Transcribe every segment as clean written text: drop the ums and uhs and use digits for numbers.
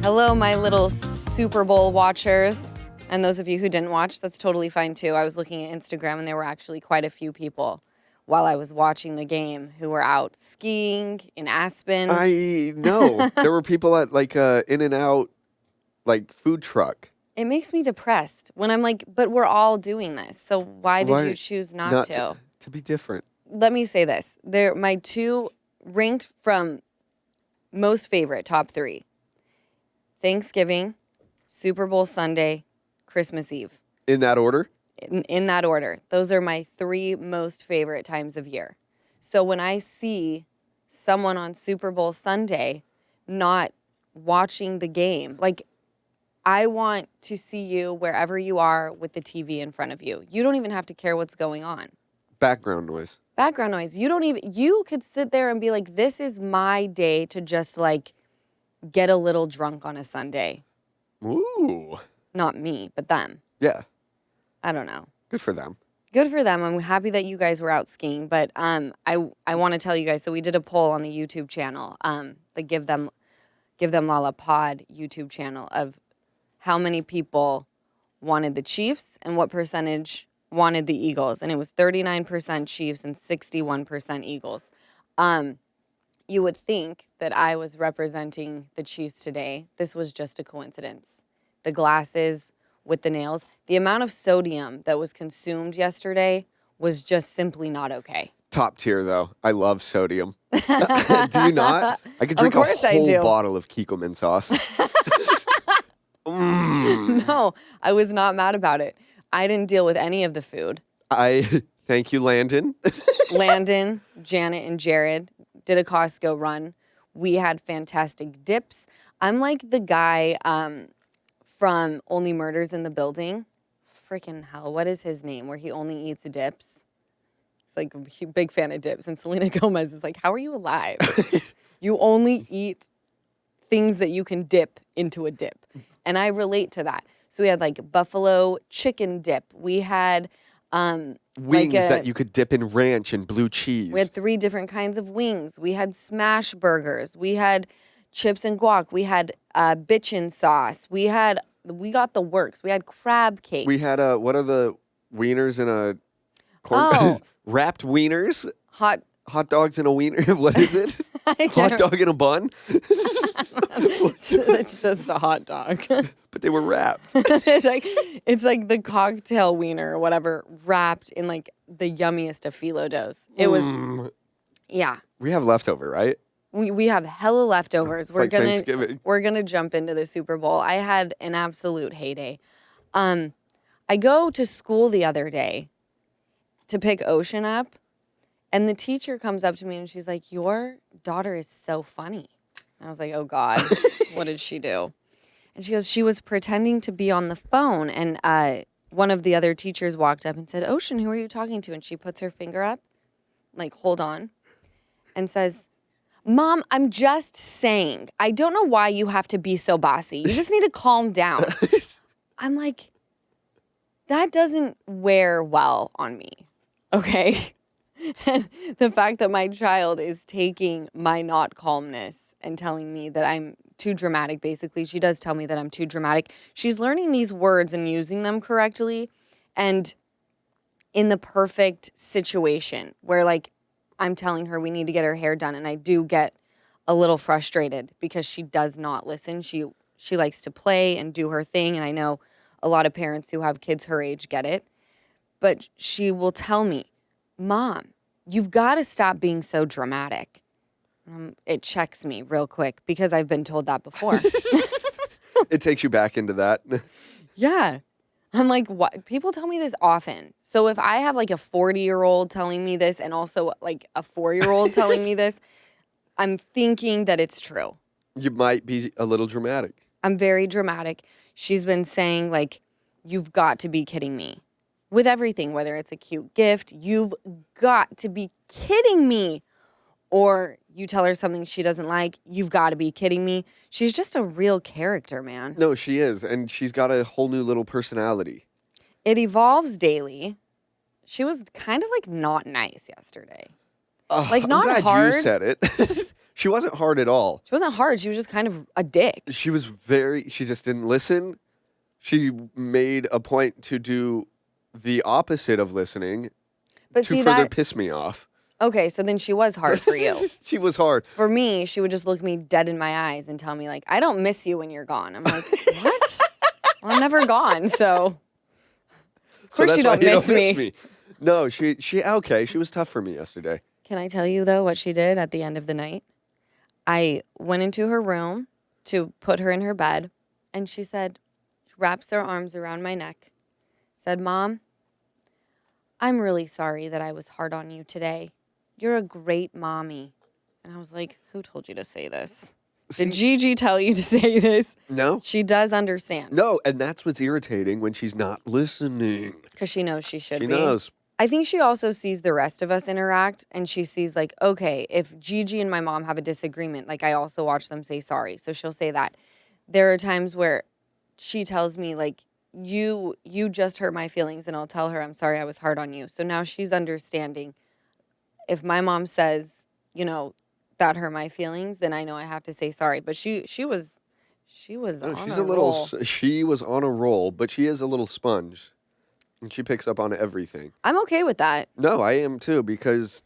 Hello, my little Super Bowl watchers. And those of you who didn't watch, that's totally fine too. I was looking at Instagram and there were actually quite a few people while I was watching the game who were out skiing in Aspen. I know. There were people at like In-N-Out like food truck. It makes me depressed when I'm like, but we're all doing this. So why did you choose not to? To be different. Let me say this. They're my two ranked from most favorite, top three. Thanksgiving, Super Bowl Sunday, Christmas Eve. In that order? In that order. Those are my three most favorite times of year. So when I see someone on Super Bowl Sunday not watching the game, like I want to see you wherever you are with the TV in front of you. You don't even have to care what's going on. Background noise. Background noise. You could sit there and be like, this is my day to just like get a little drunk on a Sunday. Ooh. Not me, but them. Yeah. I don't know. Good for them. Good for them. I'm happy that you guys were out skiing, but I want to tell you guys, so we did a poll on the YouTube channel, the Give Them Lala Pod YouTube channel of how many people wanted the Chiefs and what percentage wanted the Eagles. And it was 39% Chiefs and 61% Eagles. You would think that I was representing the Chiefs today. This was just a coincidence. The glasses with the nails. The amount of sodium that was consumed yesterday was just simply not okay. Top tier, though. I love sodium. Do you not? I could drink a whole bottle of Kikkoman sauce. No, I was not mad about it. I didn't deal with any of the food. Thank you, Landon. Landon, Janet, and Jared did a Costco run. We had fantastic dips. I'm like the guy from Only Murders in the Building. Freaking hell, what is his name? Where he only eats dips. It's like a big fan of dips. And Selena Gomez is like, how are you alive? You only eat things that you can dip into a dip. And I relate to that. So we had like buffalo chicken dip. We had wings that you could dip in ranch and blue cheese. We had 3 different kinds of wings. We had smash burgers. We had chips and guac. We had bitchin' sauce. We got the works. We had crab cake. We had what are the wieners in a corn wrapped wieners? Hot dogs in a wiener. What is it? Hot dog in a bun? It's just a hot dog. But they were wrapped. It's like the cocktail wiener or whatever wrapped in like the yummiest of phyllo doughs. It was, yeah. We have leftover, right? We have hella leftovers. We're gonna jump into the Super Bowl. I had an absolute heyday. I go to school the other day to pick Ocean up. And the teacher comes up to me and she's like, your daughter is so funny. And I was like, oh God, what did she do? And she goes, she was pretending to be on the phone. And one of the other teachers walked up and said, Ocean, who are you talking to? And she puts her finger up, like, hold on, and says, Mom, I'm just saying, I don't know why you have to be so bossy. You just need to calm down. I'm like, that doesn't wear well on me, okay? And the fact that my child is taking my not calmness and telling me that I'm too dramatic, basically. She does tell me that I'm too dramatic. She's learning these words and using them correctly and in the perfect situation where, like, I'm telling her we need to get her hair done, and I do get a little frustrated because she does not listen. She likes to play and do her thing, and I know a lot of parents who have kids her age get it. But she will tell me, Mom, you've got to stop being so dramatic. It checks me real quick because I've been told that before. It takes you back into that. Yeah. I'm like, what? People tell me this often. So if I have like a 40-year-old telling me this and also like a 4-year-old telling me this, I'm thinking that it's true. You might be a little dramatic. I'm very dramatic. She's been saying like, you've got to be kidding me. With everything, whether it's a cute gift, you've got to be kidding me. Or you tell her something she doesn't like, you've got to be kidding me. She's just a real character, man. No, she is. And she's got a whole new little personality. It evolves daily. She was kind of like not nice yesterday. Like, not I'm glad hard. you said it. She wasn't hard at all. She wasn't hard. She was just kind of a dick. She just didn't listen. She made a point to do the opposite of listening to further piss me off. Okay, so then she was hard for you. She was hard. For me, she would just look me dead in my eyes and tell me, like, I don't miss you when you're gone. I'm like, what? Well, I'm never gone, so... Of course you don't miss me. No, she was tough for me yesterday. Can I tell you, though, what she did at the end of the night? I went into her room to put her in her bed, and she said, wraps her arms around my neck, said, Mom, I'm really sorry that I was hard on you today. You're a great mommy. And I was like, who told you to say this? Did Gigi tell you to say this? No. She does understand. No, and that's what's irritating when she's not listening. Because she knows she should be. She knows. I think she also sees the rest of us interact, and she sees, like, okay, if Gigi and my mom have a disagreement, like, I also watch them say sorry. So she'll say that. There are times where she tells me, like, you just hurt my feelings, and I'll tell her, I'm sorry I was hard on you. So now she's understanding. If my mom says, that hurt my feelings, then I know I have to say sorry. But she was on a roll. She was on a roll, but she is a little sponge. And she picks up on everything. I'm okay with that. No, I am too, because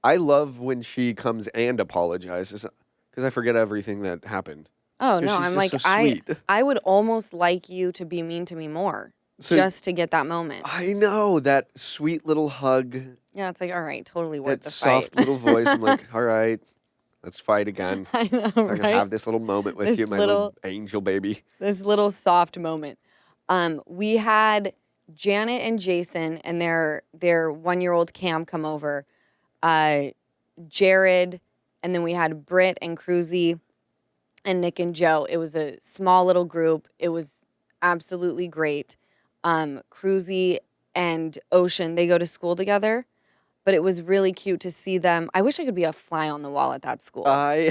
I love when she comes and apologizes, because I forget everything that happened. Oh, no, I'm like, so sweet. I would almost like you to be mean to me more, just to get that moment. I know, that sweet little hug. Yeah, it's like, all right, totally worth the fight. That soft little voice. I'm like, all right, let's fight again. I know, I'm going to have this little moment with you, my little angel baby. This little soft moment. We had Janet and Jason and their 1-year-old Cam come over. Jared, and then we had Britt and Cruzy and Nick and Joe. It was a small little group. It was absolutely great. Cruzy and Ocean, they go to school together, but it was really cute to see them. I wish I could be a fly on the wall at that school. I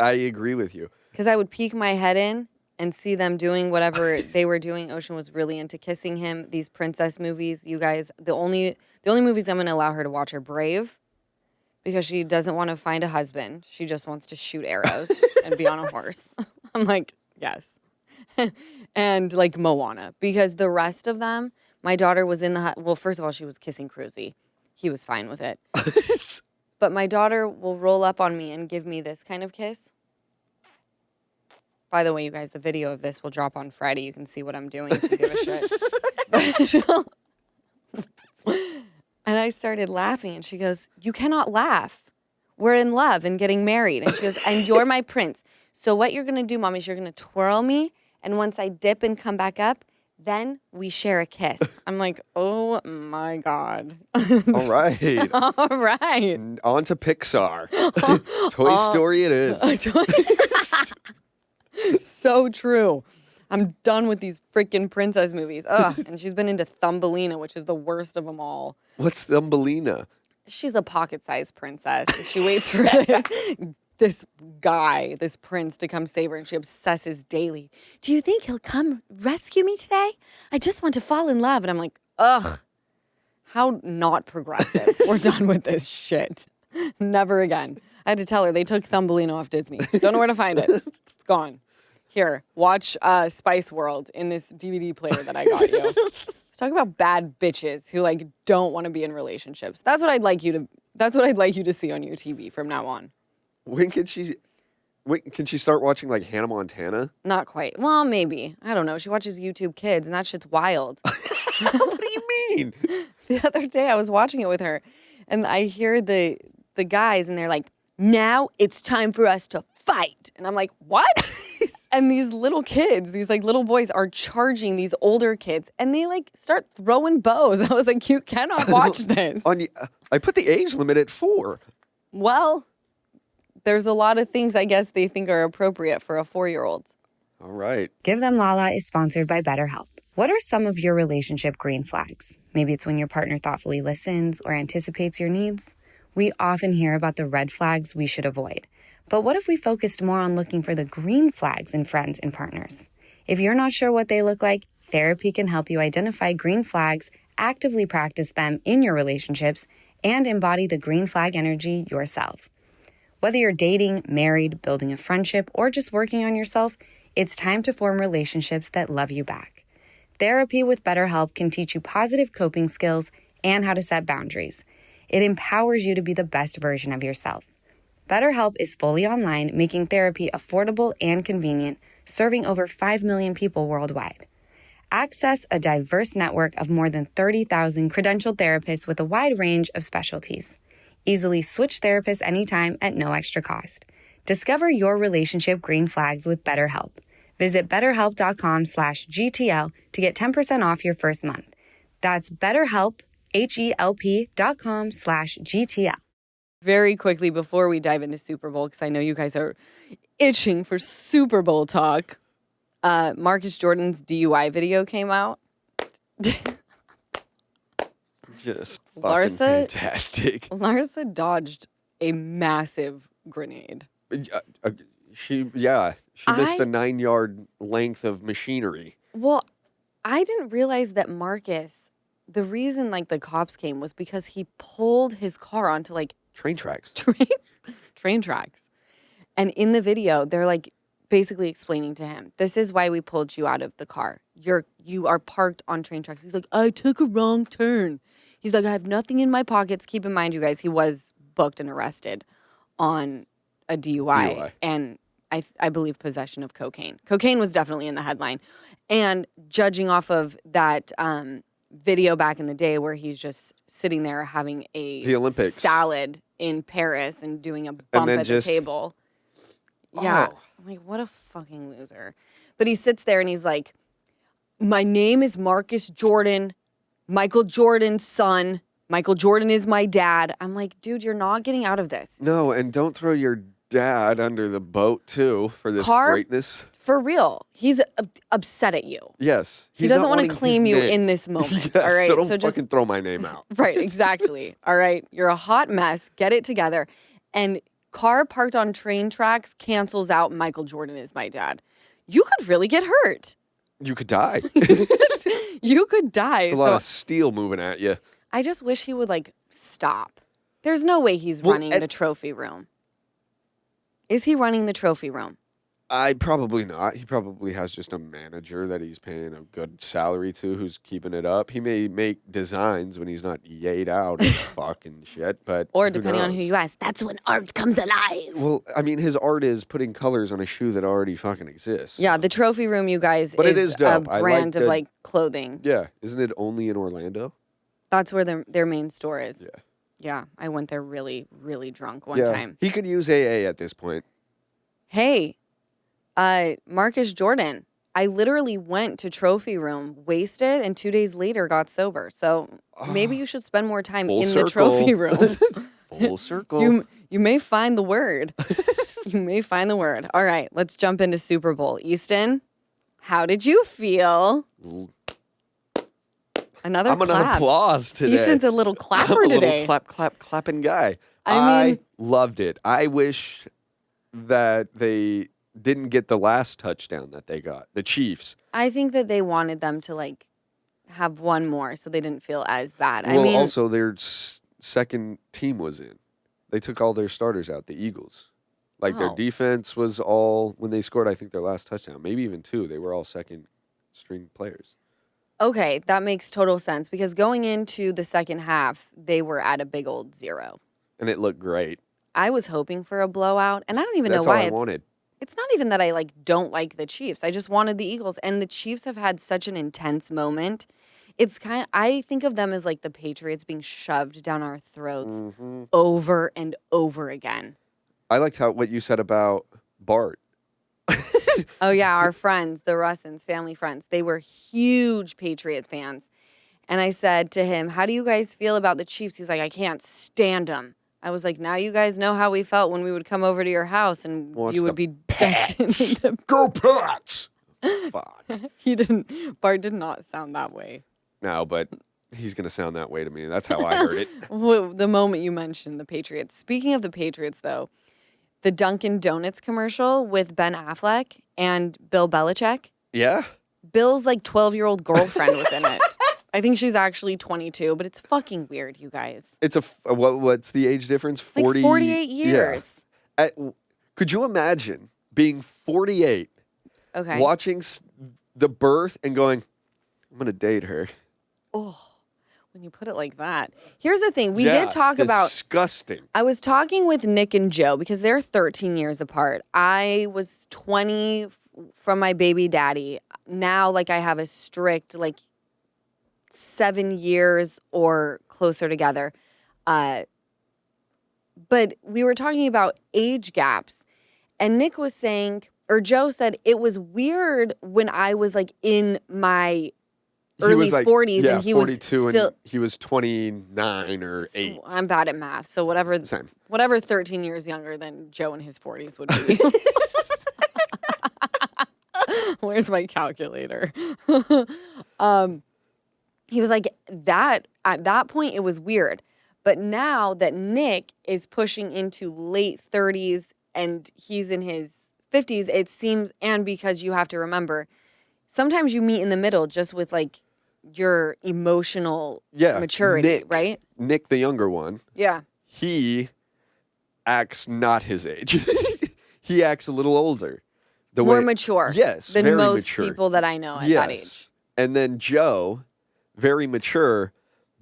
agree with you. Because I would peek my head in and see them doing whatever they were doing. Ocean was really into kissing him. These princess movies, you guys, the only movies I'm going to allow her to watch are Brave, because she doesn't want to find a husband. She just wants to shoot arrows and be on a horse. I'm like, yes. And like Moana, because the rest of them, my daughter was in the, well, first of all, she was kissing Cruzy. He was fine with it. But my daughter will roll up on me and give me this kind of kiss. By the way, you guys, the video of this will drop on Friday. You can see what I'm doing if you give a shit. And I started laughing, and she goes, you cannot laugh. We're in love and getting married. And she goes, and you're my prince. So what you're going to do, Mommy, is you're going to twirl me, and once I dip and come back up, then we share a kiss. I'm like, oh, my God. All right. All right. On to Pixar. Toy Story it is. So true. I'm done with these freaking princess movies. Ugh. And she's been into Thumbelina, which is the worst of them all. What's Thumbelina? She's a pocket-sized princess. She waits for this guy, this prince, to come save her, and she obsesses daily. Do you think he'll come rescue me today? I just want to fall in love. And I'm like, ugh, how not progressive. We're done with this shit. Never again. I had to tell her they took Thumbelina off Disney. Don't know where to find it. It's gone. Here, watch Spice World in this DVD player that I got you. Let's talk about bad bitches who like don't want to be in relationships. That's what I'd like you to see on your TV from now on. When can she start watching like Hannah Montana? Not quite. Well, maybe. I don't know. She watches YouTube Kids, and that shit's wild. What do you mean? The other day I was watching it with her, and I hear the guys, and they're like, now it's time for us to fight. And I'm like, what? And these little kids, these like little boys are charging these older kids, and they like start throwing bows. I was like, you cannot watch this. I put the age limit at 4. Well, there's a lot of things I guess they think are appropriate for a 4-year-old. All right. Give Them Lala is sponsored by BetterHelp. What are some of your relationship green flags? Maybe it's when your partner thoughtfully listens or anticipates your needs. We often hear about the red flags we should avoid. But what if we focused more on looking for the green flags in friends and partners? If you're not sure what they look like, therapy can help you identify green flags, actively practice them in your relationships, and embody the green flag energy yourself. Whether you're dating, married, building a friendship, or just working on yourself, it's time to form relationships that love you back. Therapy with BetterHelp can teach you positive coping skills and how to set boundaries. It empowers you to be the best version of yourself. BetterHelp is fully online, making therapy affordable and convenient, serving over 5 million people worldwide. Access a diverse network of more than 30,000 credentialed therapists with a wide range of specialties. Easily switch therapists anytime at no extra cost. Discover your relationship green flags with BetterHelp. Visit BetterHelp.com/GTL to get 10% off your first month. That's BetterHelp, HELP.com/GTL. Very quickly before we dive into Super Bowl, because I know you guys are itching for Super Bowl talk, Marcus Jordan's DUI video came out. Just fucking fantastic. Larsa dodged a massive grenade. She missed a 9-yard length of machinery. Well, I didn't realize that Marcus, the reason the cops came was because he pulled his car onto train tracks. Train tracks. And in the video, they're basically explaining to him, this is why we pulled you out of the car. You are parked on train tracks. He's like, I took a wrong turn. He's like, I have nothing in my pockets. Keep in mind, you guys, he was booked and arrested on a DUI. And I believe possession of cocaine. Cocaine was definitely in the headline. And judging off of that video back in the day where he's just sitting there having the Olympics salad in Paris and doing a bump at the table. Yeah. Oh. I'm like, what a fucking loser. But he sits there and he's like, my name is Marcus Jordan, Michael Jordan's son. Michael Jordan is my dad. I'm like, dude, you're not getting out of this. No, and don't throw your dad under the boat, too, for this greatness. For real. He's upset at you. Yes. He doesn't want to claim you in this moment. Yes, all right. So don't fucking throw my name out. Right, exactly. All right. You're a hot mess. Get it together. And car parked on train tracks cancels out Michael Jordan is my dad. You could really get hurt. You could die. You could die. There's a lot of steel moving at you. I just wish he would stop. There's no way he's running the trophy room. Is he running the trophy room? Probably not. He probably has just a manager that he's paying a good salary to who's keeping it up. He may make designs when he's not yayed out and fucking shit, but or depending on who you ask, that's when art comes alive. Well, I mean, his art is putting colors on a shoe that already fucking exists. Yeah, the trophy room, you guys, but is dope. A brand of clothing. Yeah, isn't it only in Orlando? That's where their main store is. Yeah. Yeah, I went there really, really drunk one time. He could use AA at this point. Hey, Marcus Jordan, I literally went to trophy room, wasted, and 2 days later got sober. So maybe you should spend more time in the trophy room. Full circle. You may find the word. You may find the word. All right, let's jump into Super Bowl. Easton, how did you feel? Another I'm an applause today. Easton's a little clapper today. Little clapping guy. I loved it. I wish that they didn't get the last touchdown that they got, the Chiefs. I think that they wanted them to have one more so they didn't feel as bad. Well, also their second team was in. They took all their starters out, the Eagles. Their defense was all, when they scored, I think, their last touchdown, maybe even 2, they were all second string players. Okay, that makes total sense because going into the second half, they were at a big old 0. And it looked great. I was hoping for a blowout, and I don't even know why. That's all I wanted. It's not even that I don't like the Chiefs. I just wanted the Eagles, and the Chiefs have had such an intense moment. It's I think of them as the Patriots being shoved down our throats over and over again. I liked what you said about Bart. Oh, yeah, our friends, the Russins, family friends, they were huge Patriot fans. And I said to him, how do you guys feel about the Chiefs? He was like, I can't stand them. I was like, now you guys know how we felt when we would come over to your house and you would be decked in the... Go Pats! Fuck. Bart did not sound that way. No, but he's going to sound that way to me. That's how I heard it. The moment you mentioned the Patriots. Speaking of the Patriots, though, the Dunkin' Donuts commercial with Ben Affleck and Bill Belichick. Yeah? Bill's 12-year-old girlfriend was in it. I think she's actually 22, but it's fucking weird, you guys. It's what's the age difference? 40, like 48 years. Yeah. Could you imagine being 48, watching the birth and going, I'm going to date her? Oh, when you put it like that. Here's the thing. We did talk about... Disgusting. I was talking with Nick and Joe because they're 13 years apart. I was 20 from my baby daddy. Now, like, I have a strict, 7 years or closer together. But we were talking about age gaps. And Nick was saying, or Joe said, it was weird when I was in my early 40s and he was still... and he was 29 or 8. So I'm bad at math. So whatever 13 years younger than Joe in his 40s would be. Where's my calculator? He was like, that at that point, it was weird. But now that Nick is pushing into late 30s and he's in his 50s, it seems, and because you have to remember, sometimes you meet in the middle just with your emotional maturity, right? Nick, the younger one. Yeah. He acts not his age. He acts a little older. More mature. Yes, than very most mature. people that I know at that age. And then Joe, very mature,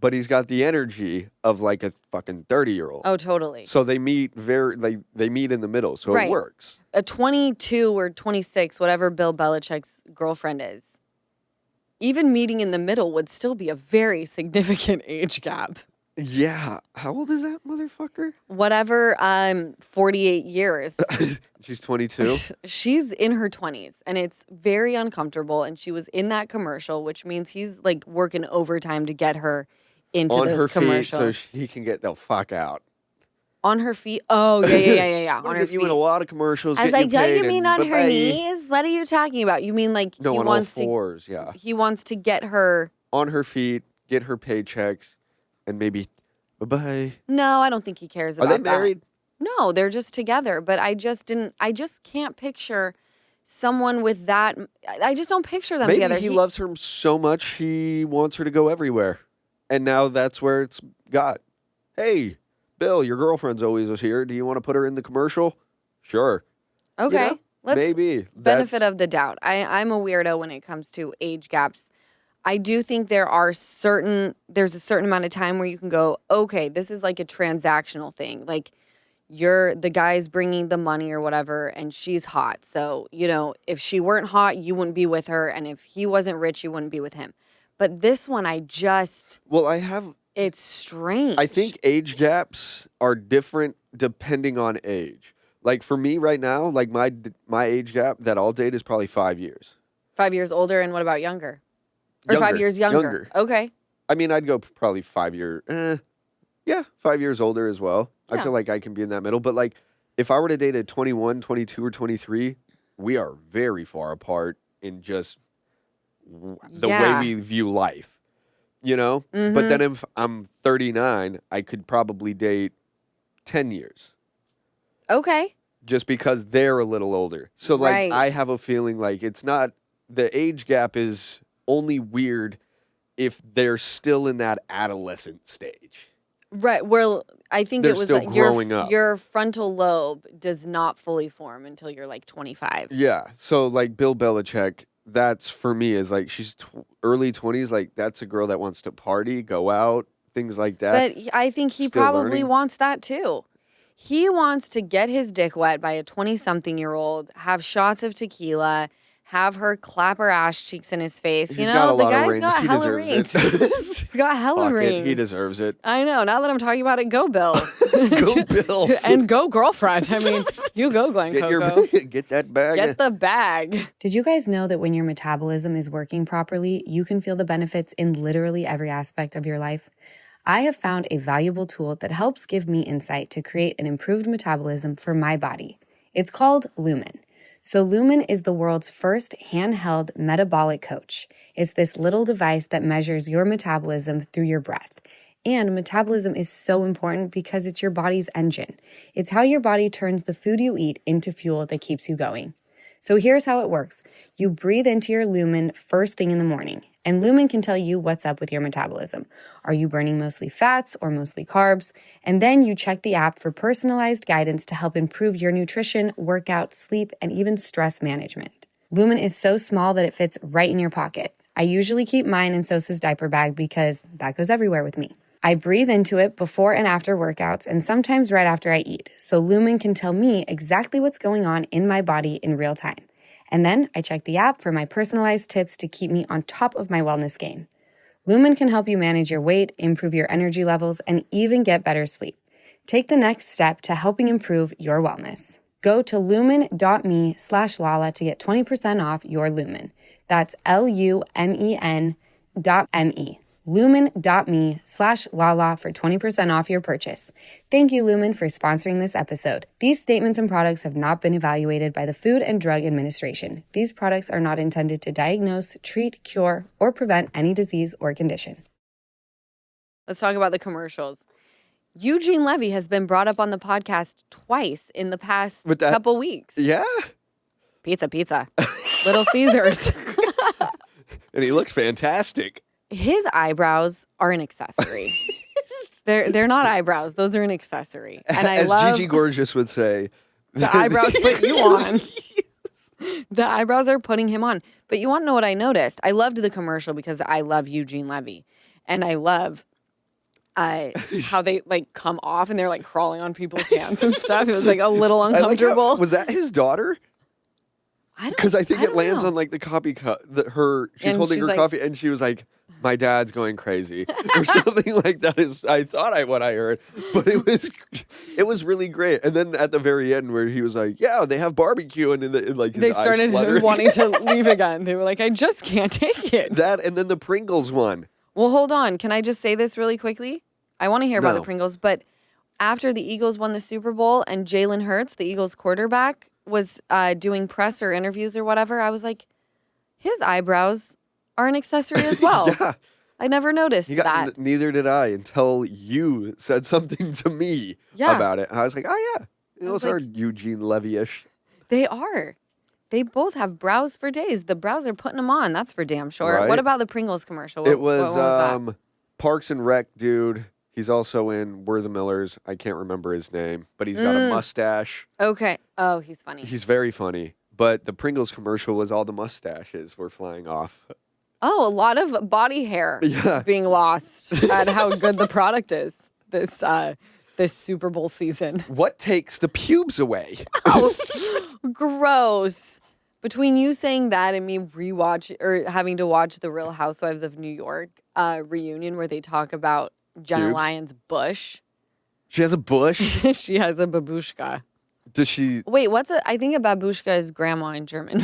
but he's got the energy of a fucking 30-year-old. Oh, totally. So they meet they meet in the middle, so it works. A 22 or 26, whatever Bill Belichick's girlfriend is, even meeting in the middle would still be a very significant age gap. Yeah. How old is that motherfucker? Whatever, 48 years. She's 22? She's in her 20s, and it's very uncomfortable, and she was in that commercial, which means he's, working overtime to get her into on those her commercials. Feet so he can get the fuck out. On her feet? Oh, yeah. On her feet. You in a lot of commercials. I was like, don't you mean on her bye-bye. knees? What are you talking about? You mean he on wants all fours, yeah. He wants to get her on her feet, get her paychecks, and maybe bye-bye. No, I don't think he cares about that. Are they married? No, they're just together. But I just can't picture someone with that. I just don't picture them together. Maybe he loves her so much he wants her to go everywhere. And now that's where it's got. Hey, Bill, your girlfriend's always here. Do you want to put her in the commercial? Sure. Okay. Maybe. Benefit of the doubt. I'm a weirdo when it comes to age gaps. I do think there's a certain amount of time where you can go, okay, this is like a transactional thing. The guy's bringing the money or whatever, and she's hot. So, if she weren't hot, you wouldn't be with her. And if he wasn't rich, you wouldn't be with him. But this one, it's strange. I think age gaps are different depending on age. For me right now, my age gap that I'll date is probably 5 years. 5 years older, and what about younger? Or 5 years younger? Okay. I mean, I'd go probably 5 years. 5 years older as well. Yeah. I feel like I can be in that middle. But if I were to date a 21, 22, or 23, we are very far apart in just the way we view life, Mm-hmm. But then if I'm 39, I could probably date 10 years. Okay. Just because they're a little older. So I have a feeling it's not, the age gap is only weird if they're still in that adolescent stage. Right. Well, I think they're it was still growing up. Your frontal lobe does not fully form until you're 25. Yeah. So Bill Belichick, that's for me is she's early 20s. That's a girl that wants to party, go out, things like that. But I think he probably wants that too. He wants to get his dick wet by a 20-something-year-old, have shots of tequila, have her clap her ass cheeks in his face. He's got a lot of rings. Got hella rings. He's got hella rings. He deserves it. I know. Now that I'm talking about it, go Bill. Go Bill. And go girlfriend. I mean, you go Glenn Coco. Get that bag. Get the bag. Did you guys know that when your metabolism is working properly, you can feel the benefits in literally every aspect of your life? I have found a valuable tool that helps give me insight to create an improved metabolism for my body. It's called Lumen. So Lumen is the world's first handheld metabolic coach. It's this little device that measures your metabolism through your breath. And metabolism is so important because it's your body's engine. It's how your body turns the food you eat into fuel that keeps you going. So here's how it works. You breathe into your Lumen first thing in the morning, And Lumen can tell you what's up with your metabolism. Are you burning mostly fats or mostly carbs? And then you check the app for personalized guidance to help improve your nutrition, workout, sleep, and even stress management. Lumen is so small that it fits right in your pocket. I usually keep mine in Sosa's diaper bag because that goes everywhere with me. I breathe into it before and after workouts and sometimes right after I eat, so Lumen can tell me exactly what's going on in my body in real time. And then I check the app for my personalized tips to keep me on top of my wellness game. Lumen can help you manage your weight, improve your energy levels, and even get better sleep. Take the next step to helping improve your wellness. Go to lumen.me/Lala to get 20% off your Lumen. That's LUMEN.me. Lumen.me/Lala for 20% off your purchase. Thank you, Lumen, for sponsoring this episode. These statements and products have not been evaluated by the Food and Drug Administration. These products are not intended to diagnose, treat, cure, or prevent any disease or condition. Let's talk about the commercials. Eugene Levy has been brought up on the podcast twice in the past couple weeks. Yeah. Pizza. Little Caesars. And he looks fantastic. His eyebrows are an accessory. They're not eyebrows. Those are an accessory. And I As love Gigi Gorgeous would say, the eyebrows put you on. The eyebrows are putting him on. But you want to know what I noticed? I loved the commercial because I love Eugene Levy. And I love how they like come off and they're like crawling on people's hands and stuff. It was like a little uncomfortable. was that his daughter? Because I think it lands know. on like the coffee cup. She's holding her like, coffee, and she was like, "My dad's going crazy," or something like that. Is I thought what I heard, but it was really great. And then at the very end, where he was like, "Yeah, they have barbecue," and like his they started wanting to leave again. They were like, "I just can't take it." That and then the Pringles one. Well, hold on. Can I just say this really quickly? I want to hear about the Pringles, but after the Eagles won the Super Bowl and Jalen Hurts, the Eagles quarterback, was doing press or interviews or whatever, I was like, his eyebrows are an accessory as well. Yeah. I never noticed that. Neither did I until you said something to me about it. I was like, oh, yeah. Those are Eugene Levy-ish. They are. They both have brows for days. The brows are putting them on. That's for damn sure. Right? What about the Pringles commercial? What was that? Parks and Rec dude. He's also in We're the Millers. I can't remember his name, but he's got a mustache. Okay. Oh, he's funny. He's very funny. But the Pringles commercial was all the mustaches were flying off. Oh, a lot of body hair being lost at how good the product is this Super Bowl season. What takes the pubes away? Oh, gross. Between you saying that and me having to watch the Real Housewives of New York reunion where they talk about Jenna Lyons' bush. She has a bush? She has a babushka. Does she? Wait, I think a babushka is grandma in German.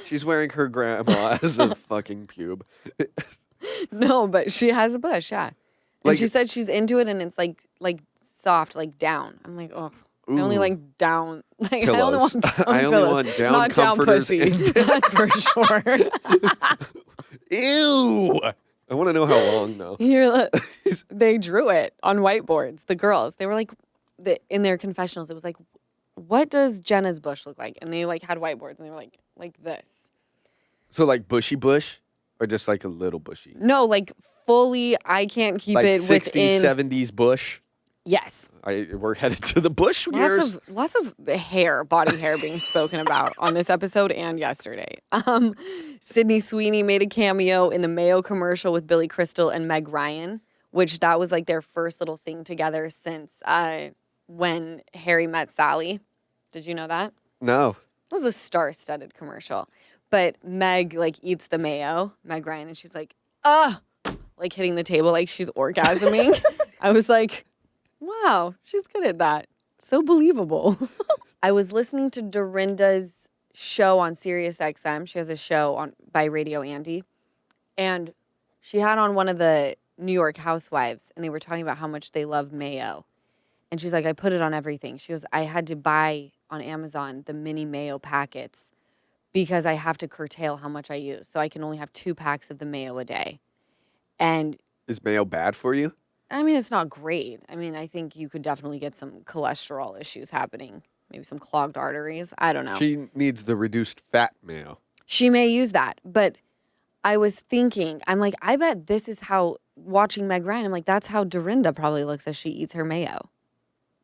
She's wearing her grandma as a fucking pube. No, but she has a bush, yeah. And she said she's into it and it's like soft, like down. I'm like, oh, I only like down. Like pillows. I only want down I only pillows, want down not down comforters. pussy. That's for sure. Ew. I want to know how long, though. They drew it on whiteboards. The girls, they were like, in their confessionals, it was like, what does Jenna's bush look like? And they like had whiteboards, and they were like this. So like bushy bush, or just like a little bushy? No, like fully. I can't keep like it 60s, within. 70s bush. Yes. We're headed to the bush years. Lots of body hair being spoken about on this episode and yesterday. Sydney Sweeney made a cameo in the Mayo commercial with Billy Crystal and Meg Ryan, which that was like their first little thing together since when Harry met Sally. Did you know that? No. It was a star-studded commercial. But Meg like eats the mayo, Meg Ryan, and she's like, like hitting the table like she's orgasming. I was like, wow, she's good at that. So believable. I was listening to Dorinda's show on Sirius XM. She has a show by Radio Andy. And she had on one of the New York housewives, and they were talking about how much they love mayo. And she's like, I put it on everything. She goes, I had to buy on Amazon the mini mayo packets because I have to curtail how much I use. So I can only have 2 packs of the mayo a day. And is mayo bad for you? I mean, it's not great. I mean, I think you could definitely get some cholesterol issues happening. Maybe some clogged arteries. I don't know. She needs the reduced fat mayo. She may use that. But I was thinking, I'm like, I bet this is how, watching Meg Ryan, I'm like, that's how Dorinda probably looks as she eats her mayo.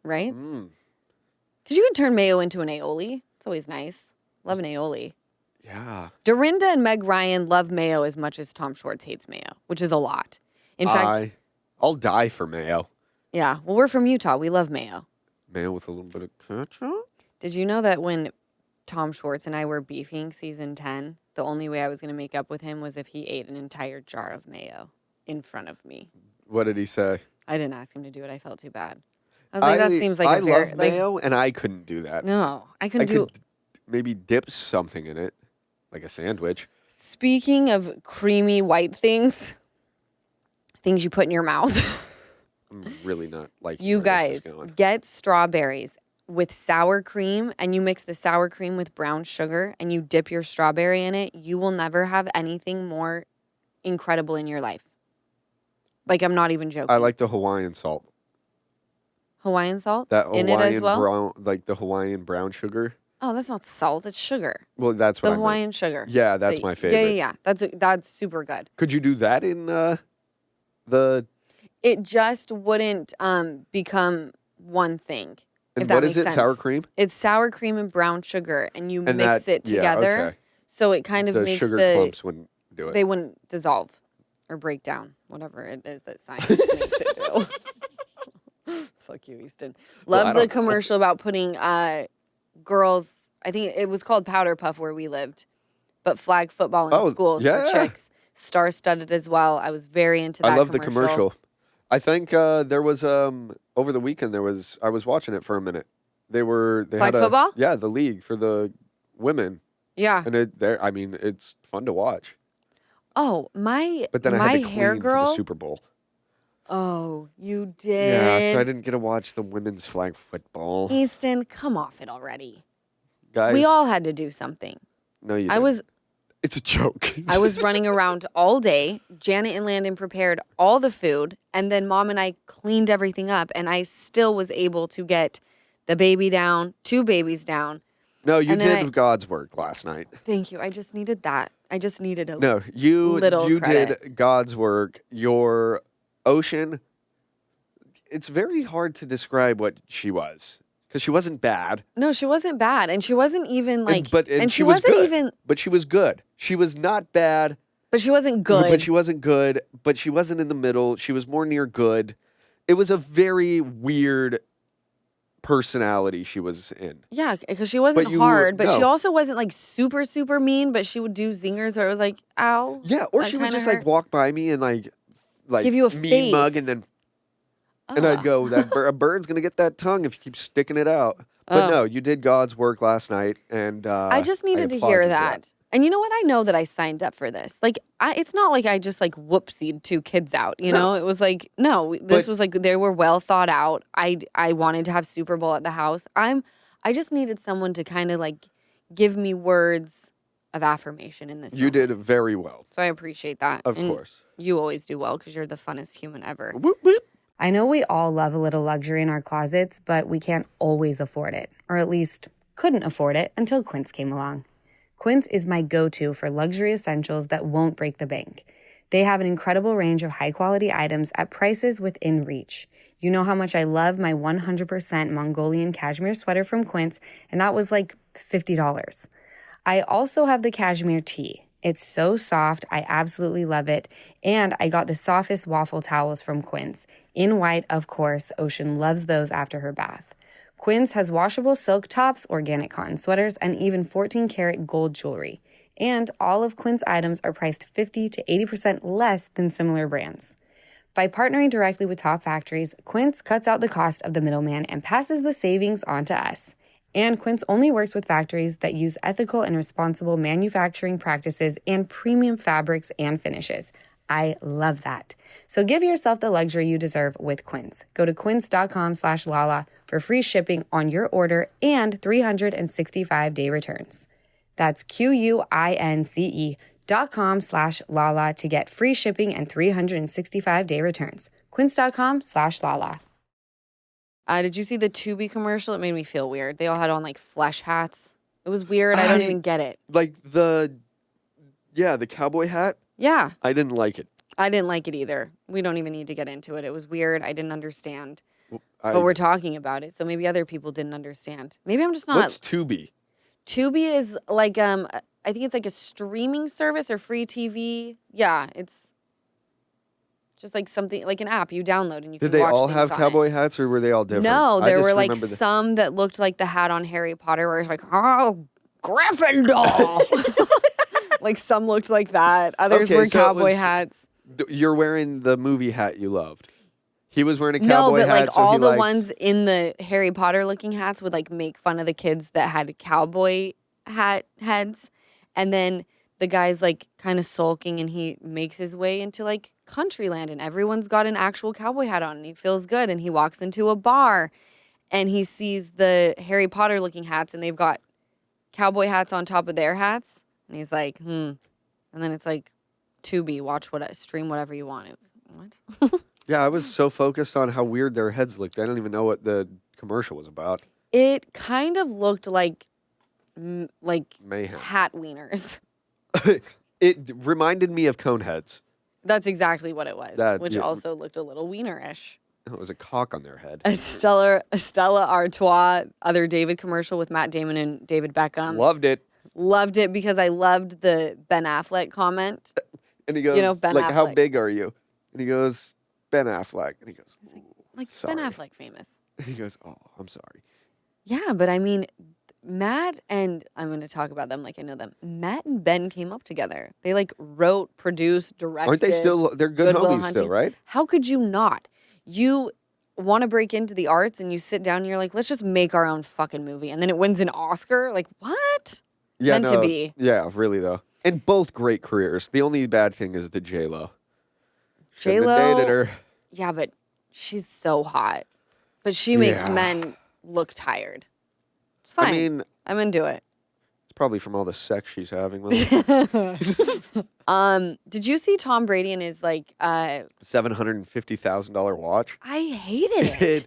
Right? Because you can turn mayo into an aioli. It's always nice. Love an aioli. Yeah. Dorinda and Meg Ryan love mayo as much as Tom Schwartz hates mayo, which is a lot. In fact, I'll die for mayo. Yeah. Well, we're from Utah. We love mayo. Mayo with a little bit of ketchup? Did you know that when Tom Schwartz and I were beefing season 10, the only way I was going to make up with him was if he ate an entire jar of mayo in front of me? What did he say? I didn't ask him to do it. I felt too bad. I was like, that seems like I love mayo, and I couldn't do that. No, I couldn't do could maybe dip something in it, like a sandwich. Speaking of creamy white things you put in your mouth. I'm really not liking You where guys, this is going. get strawberries with sour cream, and you mix the sour cream with brown sugar, and you dip your strawberry in it. You will never have anything more incredible in your life. Like, I'm not even joking. I like the Hawaiian salt. Hawaiian salt That in Hawaiian it as well? brown, like the Hawaiian brown sugar. Oh, that's not salt. It's sugar. Well, that's what The I meant. Hawaiian sugar. Yeah, that's my favorite. Yeah. That's super good. Could you do that in the... It just wouldn't become one thing. And if that what makes is it? sense. Sour cream? It's sour cream and brown sugar, and you And mix that- it together. Yeah, okay. So it kind of The makes sugar the clumps wouldn't do it. they wouldn't dissolve or break down, whatever it is that science makes it do. Fuck you, Easton. Well, I Love the don't know. commercial about putting girls. I think it was called Powder Puff where we lived, but flag football in schools yeah. for chicks. Star-studded as well. I was very into that. I love the commercial. I think there was over the weekend I was watching it for a minute. They Flag had football? Yeah, the league for the women. Yeah. And it's fun to watch. Oh, my But then I my had to hair clean girl. for the Super Bowl. Oh, you did. Yeah, so I didn't get to watch the women's flag football. Easton, come off it already. Guys, We all had to do something. no, you. I didn't. was It's a joke. I was running around all day. Janet and Landon prepared all the food, and then Mom and I cleaned everything up, and I still was able to get the baby down, 2 babies down. No, you and then did God's work last night. Thank you. I just needed that. I just needed a No, you little credit. did God's work. Your ocean. It's very hard to describe what she was because she wasn't bad. No, she wasn't bad, and she wasn't even like. And she was wasn't good. even. But she was good. She was not bad. But she wasn't good. But she wasn't good. But she wasn't in the middle. She was more near good. It was a very weird personality she was in. Yeah, because she wasn't hard, but she also wasn't like super, super mean, but she would do zingers where it was like, ow. Yeah, or that she would kinda just hurt. like walk by me and like give you a mean face. mug and then and I'd go, a bird's gonna get that tongue if you keep sticking it out. But no, you did God's work last night, and I just needed to applaud hear you for that. And you know what? I know that I signed up for this. Like, it's not like I just like whoopsied 2 kids out. You know, it was like this was like they were well thought out. I wanted to have Super Bowl at the house. I just needed someone to kind of like give me words of affirmation in this. You moment. did very well. So I appreciate that. Of And course. you always do well because you're the funnest human ever. Whoop, whoop. I know we all love a little luxury in our closets, but we can't always afford it, or at least couldn't afford it until Quince came along. Quince is my go-to for luxury essentials that won't break the bank. They have an incredible range of high-quality items at prices within reach. You know how much I love my 100% Mongolian cashmere sweater from Quince, and that was like $50. I also have the cashmere tee. It's so soft, I absolutely love it. And I got the softest waffle towels from Quince. In white, of course, Ocean loves those after her bath. Quince has washable silk tops, organic cotton sweaters, and even 14-karat gold jewelry. And all of Quince items are priced 50 to 80% less than similar brands. By partnering directly with top factories, Quince cuts out the cost of the middleman and passes the savings on to us. And Quince only works with factories that use ethical and responsible manufacturing practices and premium fabrics and finishes. I love that. So give yourself the luxury you deserve with Quince. Go to quince.com/Lala for free shipping on your order and 365-day returns. That's QUINCE.com/Lala to get free shipping and 365-day returns. Quince.com/Lala. Did you see the Tubi commercial? It made me feel weird. They all had on like flesh hats. It was weird. I don't even get it. Like the cowboy hat. Yeah. I didn't like it. I didn't like it either. We don't even need to get into it. It was weird. I didn't understand. But we're talking about it, so maybe other people didn't understand. Maybe I'm just not. What's Tubi? Tubi is like I think it's like a streaming service or free TV. Yeah, it's just like something like an app you download and you can watch. Did they all things have on cowboy it. hats or were they all different? No, there were like remember some that looked like the hat on Harry Potter where it's like, oh, Gryffindor. Like some looked like that. Others were cowboy hats. You're wearing the movie hat you loved. He was wearing a No, cowboy but hat. like so all he the liked... ones in the Harry Potter looking hats would like make fun of the kids that had cowboy hat heads. And then the guy's like kind of sulking and he makes his way into like Countryland and everyone's got an actual cowboy hat on and he feels good and he walks into a bar and he sees the Harry Potter looking hats and they've got cowboy hats on top of their hats. And he's like, And then it's like, Tubi, stream whatever you want. It was, what? Yeah, I was so focused on how weird their heads looked. I don't even know what the commercial was about. It kind of looked like mayhem. Hat wieners. It reminded me of Coneheads. That's exactly what it was, which yeah. also looked a little wienerish. It was a cock on their head. A Stella Artois, other David commercial with Matt Damon and David Beckham. Loved it. Loved it because I loved the Ben Affleck comment. And he goes, Ben like, Affleck. How big are you? And he goes, Ben Affleck. And he goes, like sorry. Ben Affleck famous. And he goes, oh, I'm sorry. Yeah, but I mean, Matt and I'm going to talk about them like I know them. Matt and Ben came up together. They like wrote, produced, directed. Aren't they still, they're good Good Will homies Hunting. still, right? How could you not? You want to break into the arts and you sit down and you're like, let's just make our own fucking movie. And then it wins an Oscar? Like, what? Yeah, Meant to be. Yeah, really though. And both great careers. The only bad thing is the J-Lo. Shouldn't have J-Lo, dated her. yeah, but she's so hot. But she makes men look tired. It's fine. I mean, I'm into it. it's probably from all the sex she's having with him. Did you see Tom Brady and his like $750,000 watch. I hated it.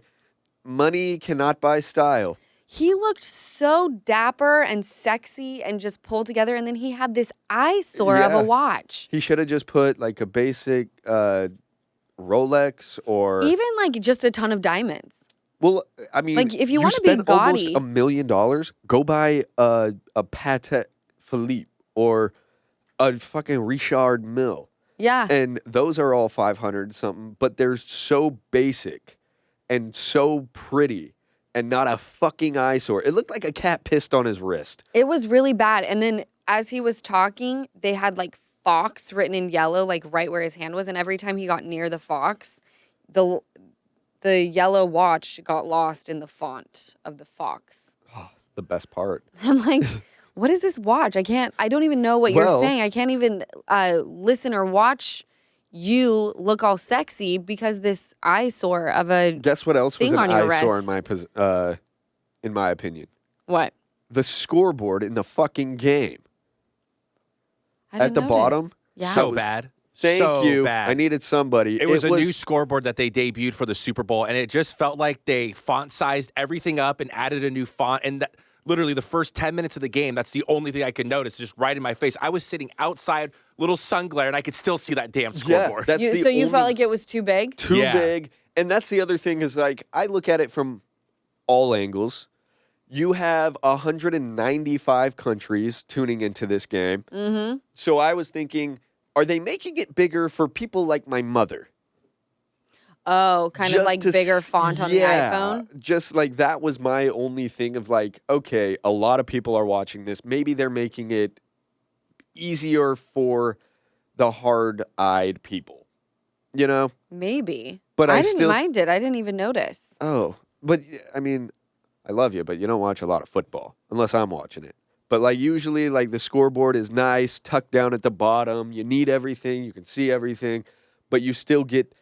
Money cannot buy style. He looked so dapper and sexy and just pulled together, and then he had this eyesore of a watch. He should have just put like a basic Rolex or even like just a ton of diamonds. Well, I mean, like if you want to be gaudy, almost $1 million, go buy a Patek Philippe or a fucking Richard Mille. Yeah, and those are all 500 something, but they're so basic and so pretty. And not a fucking eyesore. It looked like a cat pissed on his wrist. It was really bad. And then as he was talking, they had like Fox written in yellow, like right where his hand was. And every time he got near the Fox, the yellow watch got lost in the font of the Fox. Oh, the best part. I'm like, what is this watch? I don't even know what you're saying. I can't even listen or watch you look all sexy because this eyesore of a guess what else was an eyesore in my opinion? What? The scoreboard in the fucking game. At the bottom. Yeah. So bad. Thank so you. Bad. I needed somebody. It was a new scoreboard that they debuted for the Super Bowl, and it just felt like they font sized everything up and added a new font. And literally the first 10 minutes of the game, that's the only thing I could notice, just right in my face. I was sitting outside, little sun glare, and I could still see that damn scoreboard. Yeah, So you felt like it was too big? Too big. And that's the other thing is like, I look at it from all angles. You have 195 countries tuning into this game. Mm-hmm. So I was thinking, are they making it bigger for people like my mother? Oh, kind of like bigger font on the iPhone? Just like that was my only thing of like, okay, a lot of people are watching this. Maybe they're making it easier for the hard-eyed people, you know? Maybe. But I didn't mind it. I didn't even notice. Oh, but I mean, I love you, but you don't watch a lot of football unless I'm watching it. But like usually like the scoreboard is nice, tucked down at the bottom. You need everything. You can see everything, but you still get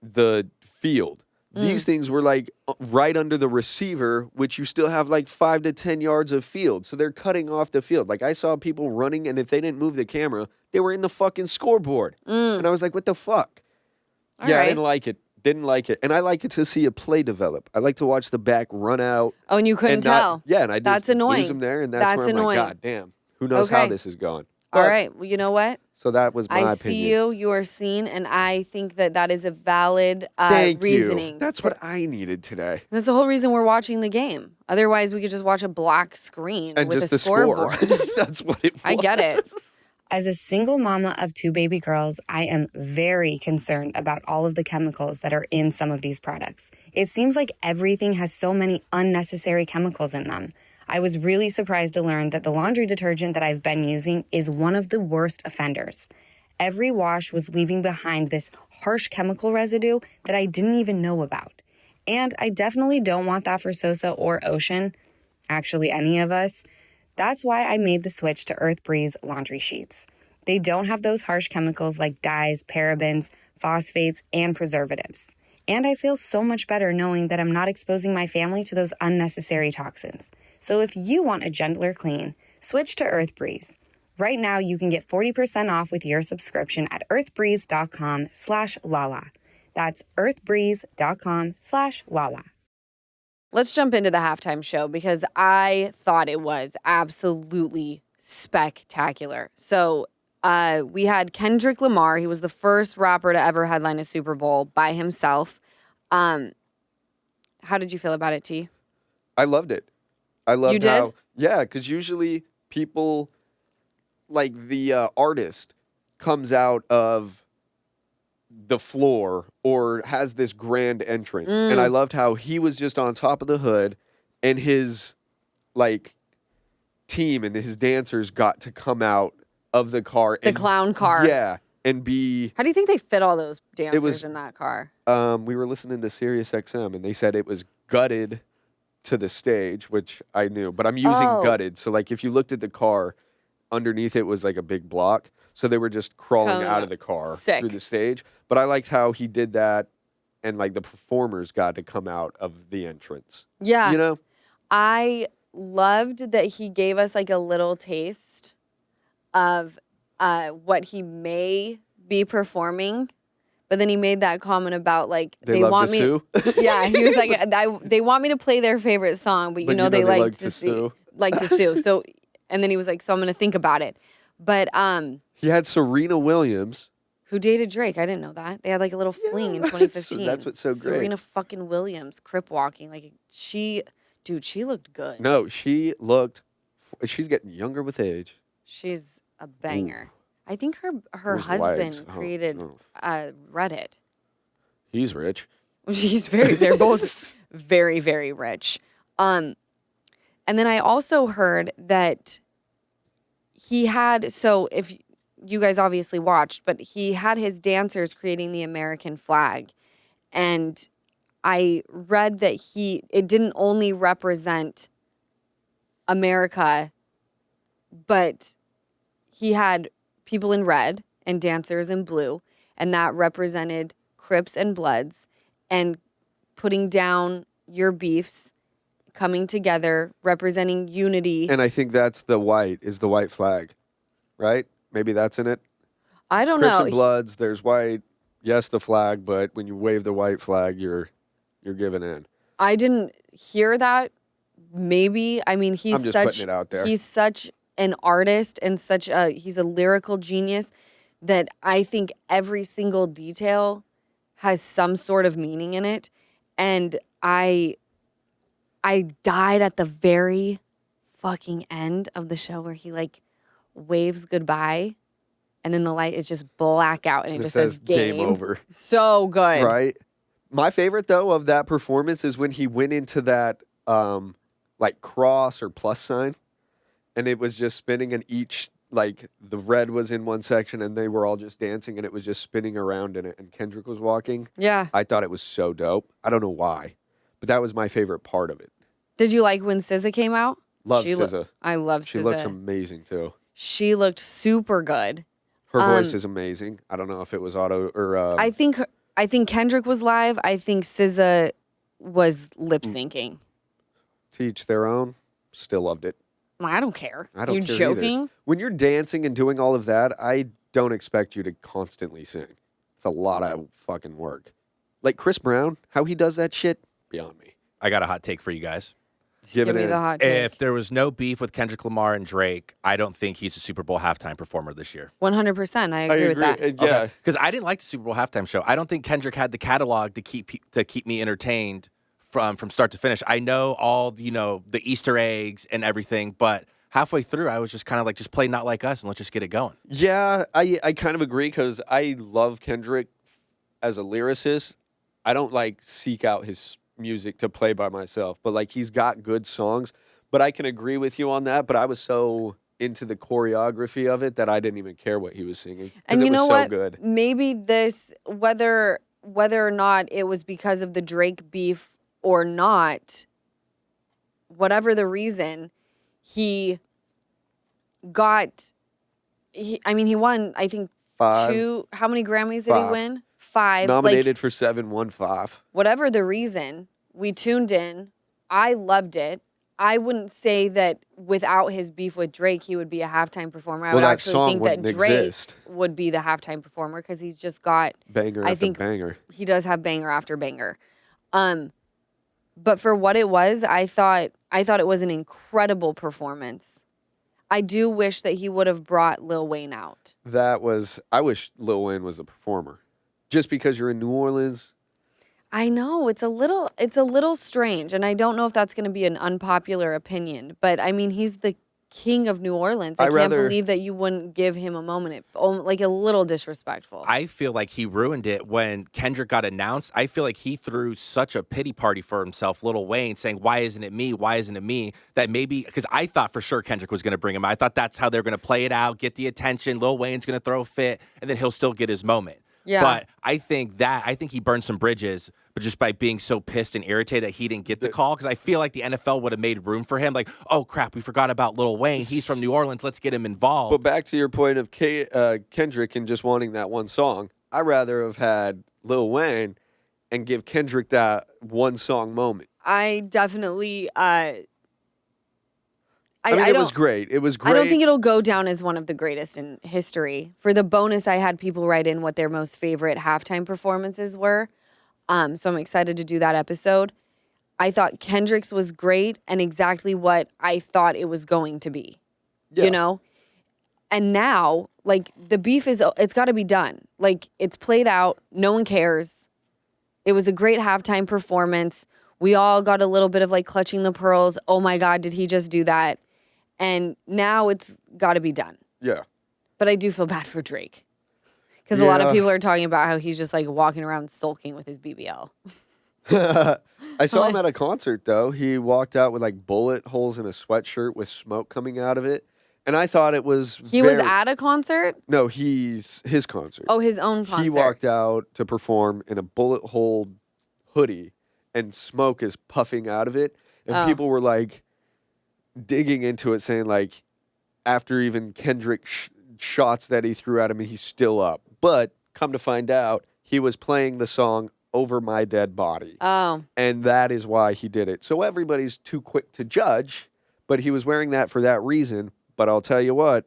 the field. These things were like right under the receiver, which you still have like 5 to 10 yards of field. So they're cutting off the field. Like I saw people running, and if they didn't move the camera, they were in the fucking scoreboard. And I was like, what the fuck? All yeah, right. I didn't like it. Didn't like it. And I like it to see a play develop. I like to watch the back run out. Oh, and you couldn't tell. Yeah, and I just That's annoying. lose them there, and that's where I'm annoying. like, God damn, who knows how Okay. this is going. All right. Well, you know what? So that was my I opinion. see you. You are seen, and I think that is a valid Thank reasoning. you. That's what I needed today. That's the whole reason we're watching the game. Otherwise, we could just watch a black screen And with just a the score. scoreboard. That's what it was. I get it. As a single mama of 2 baby girls, I am very concerned about all of the chemicals that are in some of these products. It seems like everything has so many unnecessary chemicals in them. I was really surprised to learn that the laundry detergent that I've been using is one of the worst offenders. Every wash was leaving behind this harsh chemical residue that I didn't even know about. And I definitely don't want that for Sosa or Ocean, actually any of us. That's why I made the switch to EarthBreeze laundry sheets. They don't have those harsh chemicals like dyes, parabens, phosphates, and preservatives. And I feel so much better knowing that I'm not exposing my family to those unnecessary toxins. So if you want a gentler clean, switch to EarthBreeze. Right now, you can get 40% off with your subscription at earthbreeze.com/Lala. That's earthbreeze.com/Lala. Let's jump into the halftime show because I thought it was absolutely spectacular. So we had Kendrick Lamar. He was the first rapper to ever headline a Super Bowl by himself. How did you feel about it, T? I loved it. I loved You did? how, yeah, because usually people, like the artist comes out of the floor or has this grand entrance. And I loved how he was just on top of the hood and his, like, team and his dancers got to come out of the car. The clown car. Yeah, and be... How do you think they fit all those dancers was- in that car? We were listening to Sirius XM, and they said it was gutted to the stage, which I knew. But I'm using gutted. So, like, if you looked at the car, underneath it was like a big block. So they were just crawling out of the car through the stage. But I liked how he did that, and, like, the performers got to come out of the entrance. Yeah. You know? I loved that he gave us like a little taste of what he may be performing. But then he made that comment about like They love want to me. sue? Yeah, he was like, they want me to play their favorite song, but you know they like to sue. like to sue. So, and then he was like, so I'm gonna think about it. But He had Serena Williams. who dated Drake? I didn't know that. They had like a little fling in 2015. That's what's so great. Serena fucking Williams, crip walking. Like she looked good. No, she's getting younger with age. She's a banger. I think her Those husband legs. created Reddit. He's rich. They're both very, very rich. And then I also heard that he had, so if you guys obviously watched, but he had his dancers creating the American flag. And I read that it didn't only represent America, but he had people in red and dancers in blue, and that represented Crips and Bloods, and putting down your beefs, coming together, representing unity. And I think that's the white flag, right? Maybe that's in it. I don't Crips know. and Bloods, there's white. Yes, the flag, but when you wave the white flag, you're giving in. I didn't hear that. Maybe. I mean, I'm just putting it out there. He's such an artist and he's a lyrical genius that I think every single detail has some sort of meaning in it. And I died at the very fucking end of the show where he like waves goodbye and then the light is just blackout and it just says game over. So good. Right? My favorite, though, of that performance is when he went into that like cross or plus sign, and it was just spinning, and each, like, the red was in one section, and they were all just dancing, and it was just spinning around in it, and Kendrick was walking. Yeah. I thought it was so dope. I don't know why, but that was my favorite part of it. Did you like when SZA came out? Love SZA. I love SZA. She looks amazing, too. She looked super good. Her voice is amazing. I don't know if it was auto or... I think Kendrick was live. I think SZA was lip syncing. To each their own. Still loved it. I don't care. I don't You're care joking? either. When you're dancing and doing all of that, I don't expect you to constantly sing. It's a lot of fucking work. Like Chris Brown, how he does that shit, beyond me. I got a hot take for you guys. Give Give it me in. the hot take. If there was no beef with Kendrick Lamar and Drake, I don't think he's a Super Bowl halftime performer this year. 100%. I agree with that. Yeah. Because I didn't like the Super Bowl halftime show. I don't think Kendrick had the catalog to keep me entertained from start to finish. I know all the Easter eggs and everything, but halfway through, I was just kind of like, just play Not Like Us and let's just get it going. Yeah, I kind of agree because I love Kendrick as a lyricist. I don't like seek out his music to play by myself, but like he's got good songs. But I can agree with you on that. But I was so into the choreography of it that I didn't even care what he was singing. And you it was know so what? good. Maybe this, whether or not it was because of the Drake beef or not, whatever the reason, he won, I think, 5. 2. How many Grammys did 5. he win? 5. Nominated for 7, won 5. Whatever the reason, we tuned in. I loved it. I wouldn't say that without his beef with Drake, he would be a halftime performer. I would that actually song think that wouldn't Drake exist. would be the halftime performer because he's just got Banger I after think banger. he does have banger after banger. But for what it was, I thought it was an incredible performance. I do wish that he would have brought Lil Wayne out. I wish Lil Wayne was the performer. Just because you're in New Orleans. I know it's a little strange, and I don't know if that's going to be an unpopular opinion, but I mean, he's the king of New Orleans. I can't believe that you wouldn't give him a moment. Like a little disrespectful. I feel like he ruined it when Kendrick got announced. I feel like he threw such a pity party for himself, Lil Wayne, saying, "Why isn't it me? Why isn't it me?" That maybe, because I thought for sure Kendrick was going to bring him. I thought that's how they're going to play it out, get the attention. Lil Wayne's going to throw a fit, and then he'll still get his moment. Yeah. But I think he burned some bridges, but just by being so pissed and irritated that he didn't get the call, because I feel like the NFL would have made room for him. Like, oh, crap, we forgot about Lil Wayne. He's from New Orleans. Let's get him involved. But back to your point of Kendrick and just wanting that one song, I'd rather have had Lil Wayne and give Kendrick that one song moment. I definitely. It was great. It was great. I don't think it'll go down as one of the greatest in history. For the bonus, I had people write in what their most favorite halftime performances were. So I'm excited to do that episode. I thought Kendrick's was great and exactly what I thought it was going to be. Yeah. You know? And now, like, the beef it's got to be done. Like, it's played out. No one cares. It was a great halftime performance. We all got a little bit of, like, clutching the pearls. Oh, my God, did he just do that? And now it's got to be done. Yeah. But I do feel bad for Drake. Because a lot of people are talking about how he's just like walking around sulking with his BBL. I saw him at a concert, though. He walked out with like bullet holes in a sweatshirt with smoke coming out of it. And I thought it was He was at a concert? No, his concert. Oh, his own concert. He walked out to perform in a bullet hole hoodie and smoke is puffing out of it. And people were like, digging into it, saying like, after even Kendrick shots that he threw at him, he's still up. But come to find out, he was playing the song Over My Dead Body. Oh. And that is why he did it. So everybody's too quick to judge, but he was wearing that for that reason. But I'll tell you what,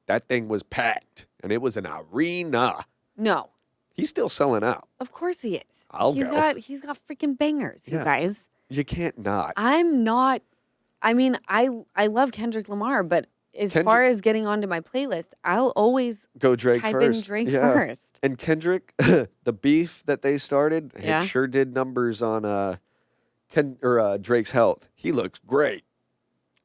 that thing was packed, and it was an arena. No. He's still selling out. Of course he is. He's got freaking bangers, you guys. You can't not. I'm not. I mean, I love Kendrick Lamar, but as far as getting onto my playlist, I'll always go Drake type first. in Drake first. And Kendrick, the beef that they started, it sure did numbers on Drake's health. He looks great.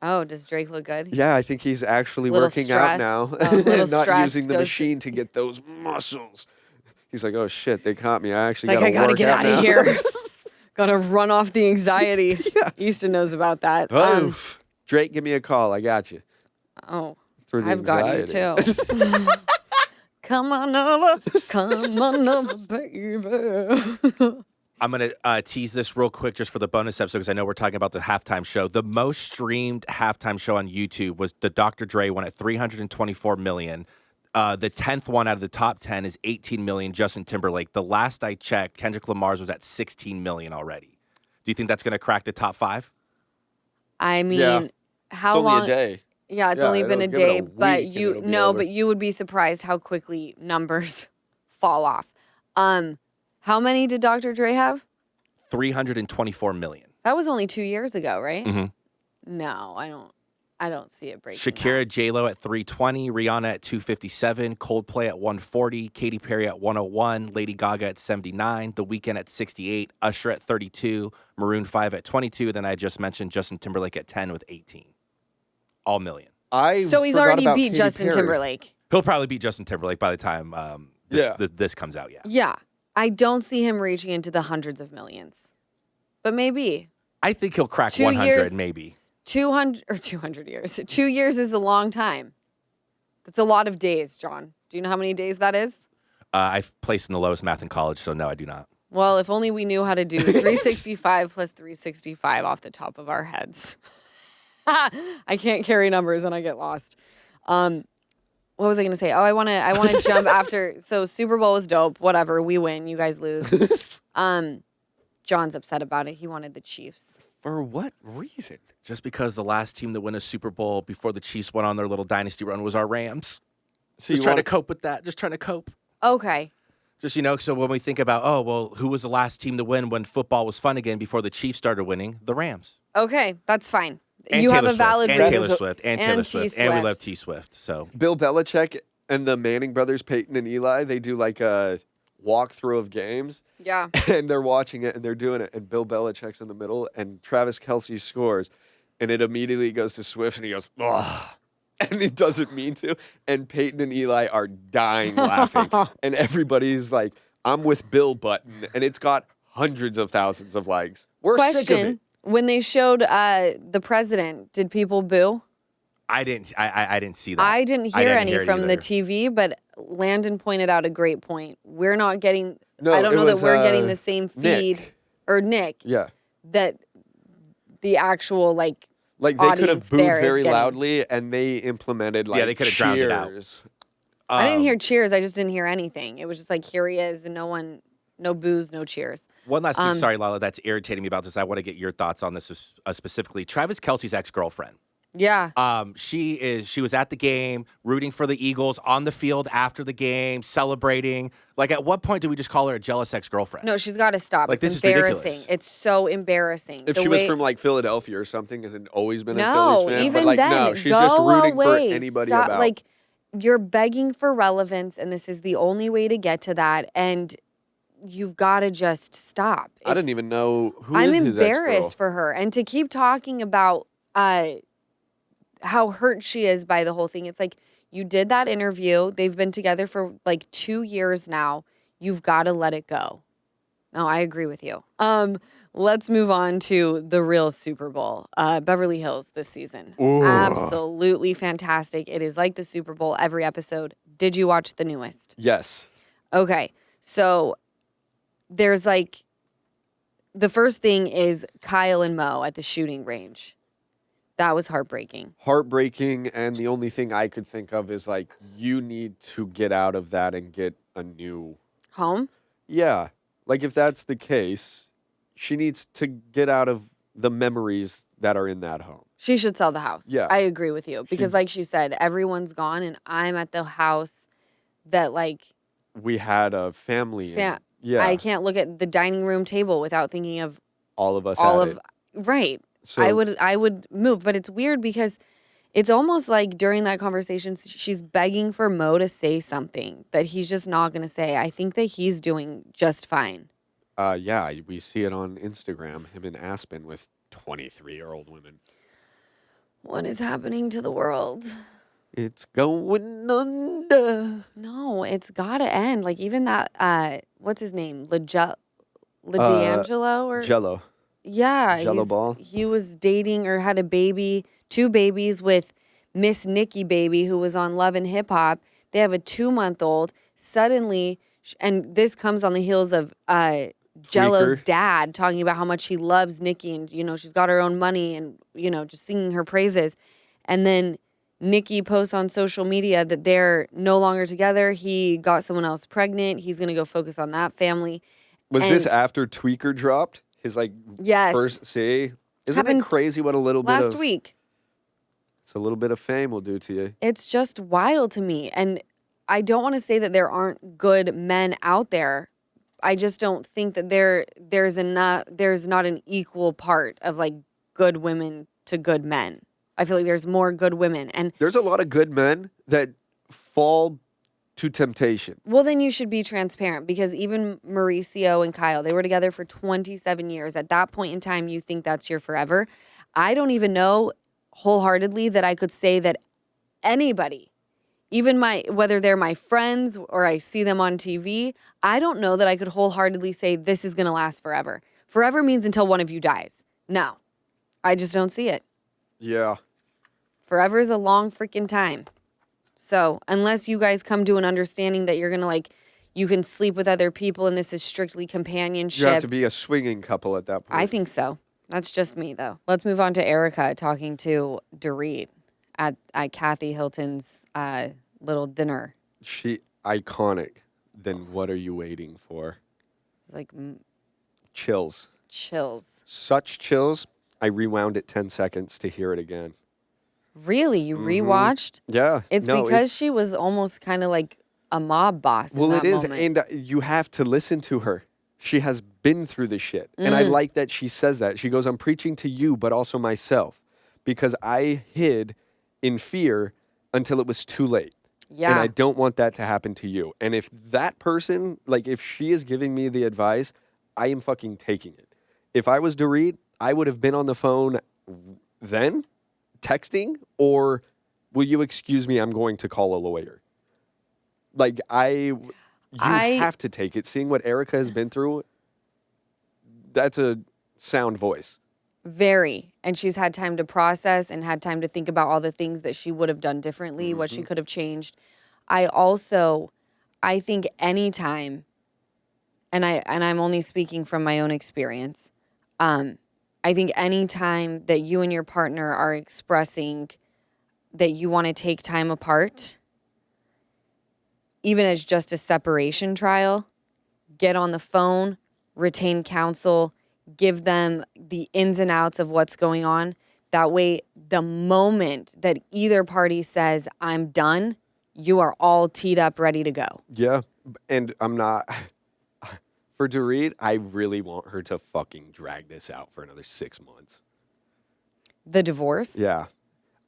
Oh, does Drake look good? Yeah, I think he's actually Little working stress. out now, Little not stress using the goes machine to get those muscles. He's like, oh shit, they caught me. I actually It's like, I gotta get out of here. Gotta run off the anxiety. Easton knows about that. Oof. Drake, give me a call. I got you. Oh, For the I've got you anxiety. too. Come on over, baby. I'm going to tease this real quick just for the bonus episode because I know we're talking about the halftime show. The most streamed halftime show on YouTube was the Dr. Dre one at 324 million. The 10th one out of the top 10 is 18 million, Justin Timberlake. The last I checked, Kendrick Lamar's was at 16 million already. Do you think that's going to crack the top 5? I mean, how it's long? only a day. Yeah, it's only been a day, but but you would be surprised how quickly numbers fall off. How many did Dr. Dre have? 324 million. That was only 2 years ago, right? Mm-hmm. No, I don't see it breaking. Shakira, J-Lo at 320, Rihanna at 257, Coldplay at 140, Katy Perry at 101, Lady Gaga at 79, The Weeknd at 68, Usher at 32, Maroon 5 at 22, then I just mentioned Justin Timberlake at 10 with 18. All million. So he's forgot already about beat Katy Justin Perry. Timberlake. He'll probably beat Justin Timberlake by the time this comes out, yeah. Yeah. I don't see him reaching into the hundreds of millions. But maybe. I think he'll crack 2 100, years- maybe. 200 years. 2 years is a long time. That's a lot of days, John. Do you know how many days that is? I've placed in the lowest math in college, so no, I do not. Well, if only we knew how to do 365 plus 365 off the top of our heads. I can't carry numbers and I get lost. What was I going to say? Oh, I want to jump after. So Super Bowl is dope. Whatever. We win. You guys lose. John's upset about it. He wanted the Chiefs. For what reason? Just because the last team to win a Super Bowl before the Chiefs went on their little dynasty run was our Rams. So Just trying to cope with that. Just trying to cope. Okay. Just, so when we think about, who was the last team to win when football was fun again before the Chiefs started winning? The Rams. Okay. That's fine. And you Taylor have a valid Swift, reason. and Taylor Swift, and Taylor Swift. And we love T-Swift. So Bill Belichick and the Manning brothers, Peyton and Eli, they do like a walkthrough of games. Yeah. And they're watching it and they're doing it. And Bill Belichick's in the middle and Travis Kelce scores. And it immediately goes to Swift and he goes, ugh. And he doesn't mean to. And Peyton and Eli are dying laughing. And everybody's like, I'm with Bill Button. And it's got hundreds of thousands of likes. We're sick of it. Question. When they showed the president, did people boo? I didn't see that. I didn't hear any it from the either. TV, but Landon pointed out a great point. We're not getting, No, I don't it know that was, we're getting the same feed, Nick. or Nick, Yeah. that the actual, Like they could have audience booed there is very getting. loudly and they implemented like they could have drowned it out. cheers. I didn't hear cheers. I just didn't hear anything. It was just like, here he is, and no boos, no cheers. One last thing, sorry, Lala, that's irritating me about this. I want to get your thoughts on this specifically. Travis Kelce's ex-girlfriend. Yeah. She was at the game, rooting for the Eagles, on the field after the game, celebrating. Like, at what point do we just call her a jealous ex-girlfriend? No, she's got to stop. Like, It's this is embarrassing. ridiculous. It's so embarrassing. If The she was way- from like Philadelphia or something and had always been a No, Phillies fan, even but like then, no, she's go just rooting away. for anybody Stop, about. Like, you're begging for relevance, and this is the only way to get to that, and you've got to just stop. I didn't even know who I'm is his embarrassed ex-girl. for her, and to keep talking about how hurt she is by the whole thing. It's like, you did that interview. They've been together for like 2 years now. You've got to let it go. No, I agree with you. Let's move on to the real Super Bowl. Beverly Hills this season. Ooh. Absolutely fantastic. It is like the Super Bowl every episode. Did you watch the newest? Yes. Okay. So there's like, the first thing is Kyle and Mo at the shooting range. That was heartbreaking. Heartbreaking, and the only thing I could think of is like, you need to get out of that and get a new. Home? Yeah. Like if that's the case, she needs to get out of the memories that are in that home. She should sell the house. Yeah. I agree with you. Because like she said, everyone's gone and I'm at the house that like, We had a family. And, yeah. I can't look at the dining room table without thinking of all of us all at of, it. right. So I would move, but it's weird because it's almost like during that conversation, she's begging for Mo to say something that he's just not going to say. I think that he's doing just fine. yeah, we see it on Instagram, him in Aspen with 23-year-old women. What is happening to the world? It's going under. No, it's got to end. Like even that, what's his name? LaDangelo or Jello. yeah, Jello ball? He was dating or had a baby, 2 babies with Miss Nikki Baby, who was on Love and Hip Hop. They have a 2-month-old. Suddenly, and this comes on the heels of Jello's Tweaker. dad talking about how much he loves Nikki and, she's got her own money and, just singing her praises. And then Nikki posts on social media that they're no longer together. He got someone else pregnant. He's going to go focus on that family. Was And- this after Tweaker dropped? His Yes. first see? Isn't Happened it crazy what a little bit Last of week. It's a little bit of fame will do to you. It's just wild to me. And I don't want to say that there aren't good men out there, I just don't think that there's not an equal part of like good women to good men. I feel like there's more good women, and There's a lot of good men that fall to temptation. well, then you should be transparent, because even Mauricio and Kyle, they were together for 27 years. At that point in time, you think that's your forever. I don't even know wholeheartedly that I could say that anybody, even whether they're my friends or I see them on TV, I don't know that I could wholeheartedly say this is going to last forever. Forever means until one of you dies. No, I just don't see it. Yeah. Forever is a long freaking time. So unless you guys come to an understanding that you're going to like, you can sleep with other people and this is strictly companionship. You have to be a swinging couple at that point. I think so. That's just me though. Let's move on to Erika talking to Dorit at Kathy Hilton's little dinner. She iconic. Then what are you waiting for? Like Chills. chills. Such chills. I rewound it 10 seconds to hear it again. Really? You rewatched? Yeah. It's because she was almost kind of like a mob boss in that moment. And you have to listen to her. She has been through the shit. And I like that she says that. She goes, I'm preaching to you, but also myself. Because I hid in fear until it was too late. Yeah. And I don't want that to happen to you. And if that person, like if she is giving me the advice, I am fucking taking it. If I was Dorit, I would have been on the phone then, texting, or will you excuse me, I'm going to call a lawyer. Like you have to take it. Seeing what Erika has been through, that's a sound voice. Very. And she's had time to process and had time to think about all the things that she would have done differently, what she could have changed. I think anytime, and I'm only speaking from my own experience, I think anytime that you and your partner are expressing that you want to take time apart, even as just a separation trial, get on the phone, retain counsel, give them the ins and outs of what's going on. That way, the moment that either party says, I'm done, you are all teed up, ready to go. Yeah. And I'm not... For Dorit, I really want her to fucking drag this out for another 6 months. The divorce? Yeah.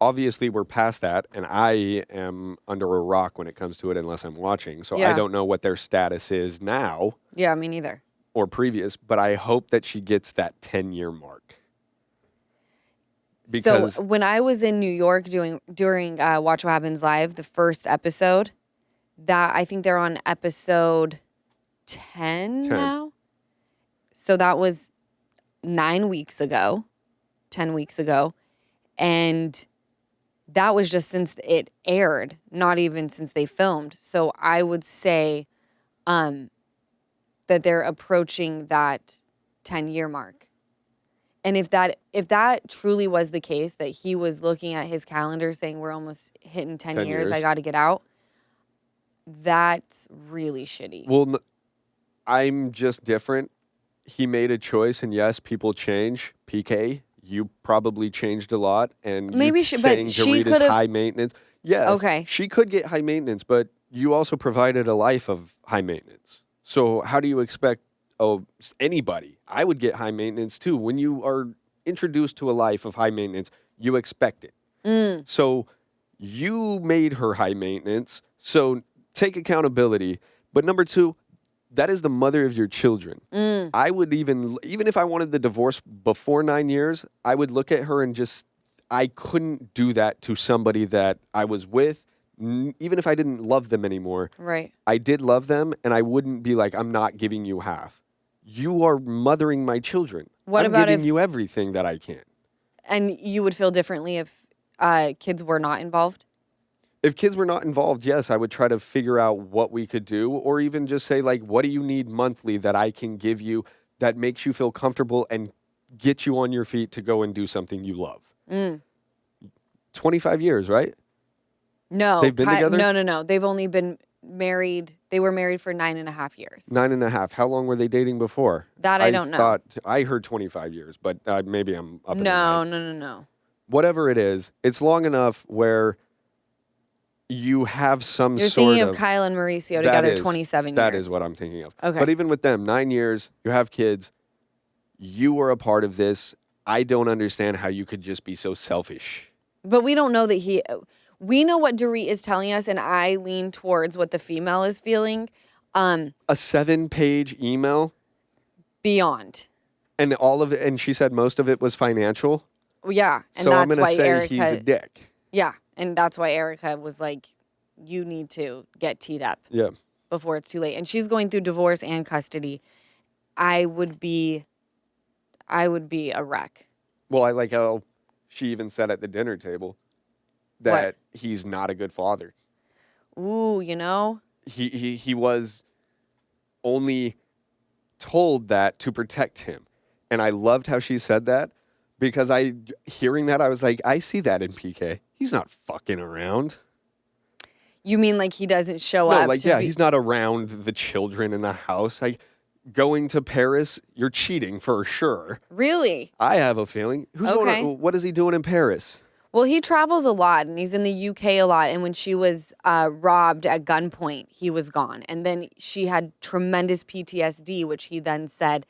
Obviously, we're past that, and I am under a rock when it comes to it unless I'm watching. So I don't know what their status is now. Yeah, me neither. Or previous, but I hope that she gets that 10-year mark. Because so when I was in New York during Watch What Happens Live, the first episode, that I think they're on episode 10 now. So that was 9 weeks ago, 10 weeks ago. And that was just since it aired, not even since they filmed. So I would say that they're approaching that 10-year mark. And if that truly was the case, that he was looking at his calendar saying we're almost hitting 10 years, I got to get out, that's really shitty. Well, I'm just different. He made a choice, and yes, people change. PK, you probably changed a lot, and maybe saying Dorita's high maintenance. Yes, okay. She could get high maintenance, but you also provided a life of high maintenance. So how do you expect anybody? I would get high maintenance too. When you are introduced to a life of high maintenance, you expect it. So you made her high maintenance. So take accountability. But number two, that is the mother of your children. I would even if I wanted the divorce before 9 years, I would look at her and I couldn't do that to somebody that I was with, even if I didn't love them anymore. Right. I did love them, and I wouldn't be like, I'm not giving you half. You are mothering my children. I'm giving you everything that I can. And you would feel differently if kids were not involved? If kids were not involved, yes, I would try to figure out what we could do, or even just say, like, what do you need monthly that I can give you that makes you feel comfortable and get you on your feet to go and do something you love? 25 years, right? No. They've been together? No. They've only been married. They were married for 9.5 years. 9.5. How long were they dating before? That I don't know. I heard 25 years, but maybe I'm up in the No. Whatever it is, it's long enough where you have some You're sort thinking of Kyle and Mauricio together 27 years. That is what I'm thinking of. Okay. But even with them, 9 years, you have kids, you were a part of this. I don't understand how you could just be so selfish. But we don't know that we know what Dorit is telling us, and I lean towards what the female is feeling. A 7-page email? Beyond. And all of it, and she said most of it was financial? Yeah. And so I'm that's going to why say Erika, he's a dick. Yeah. And that's why Erika was like, you need to get teed up before it's too late. And she's going through divorce and custody. I would be a wreck. Well, I like how she even said at the dinner table that he's not a good father. Ooh, you know? He was only told that to protect him. And I loved how she said that because hearing that, I was like, I see that in PK. He's not fucking around. You mean like he doesn't show up? No, like, he's not around the children in the house. Like, going to Paris, you're cheating for sure. Really? I have a feeling. What is he doing in Paris? Well, he travels a lot, and he's in the UK a lot. And when she was robbed at gunpoint, he was gone. And then she had tremendous PTSD, which he then said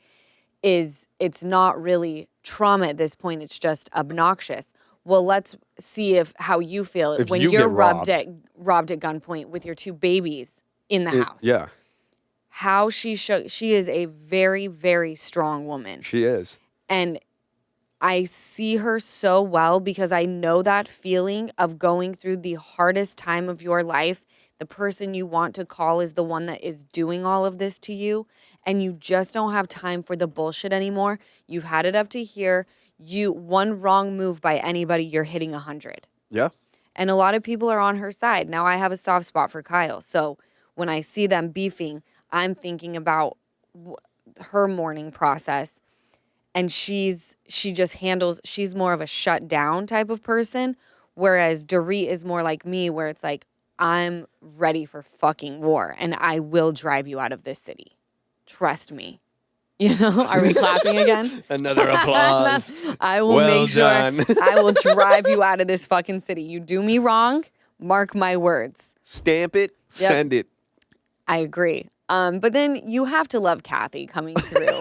it's not really trauma at this point. It's just obnoxious. Well, let's see how you feel if when you you're get robbed at gunpoint with your 2 babies in the house. Yeah. How she is a very, very strong woman. She is. And I see her so well because I know that feeling of going through the hardest time of your life. The person you want to call is the one that is doing all of this to you. And you just don't have time for the bullshit anymore. You've had it up to here. One wrong move by anybody, you're hitting 100. Yeah. And a lot of people are on her side. Now I have a soft spot for Kyle. So when I see them beefing, I'm thinking about her mourning process. And she's more of a shut down type of person. Whereas Dorit is more like me, where it's like, I'm ready for fucking war and I will drive you out of this city. Trust me. You know, are we clapping again? Another applause. I will make sure I will drive you out of this fucking city. You do me wrong, mark my words. Stamp it, send it. I agree. But then you have to love Kathy coming through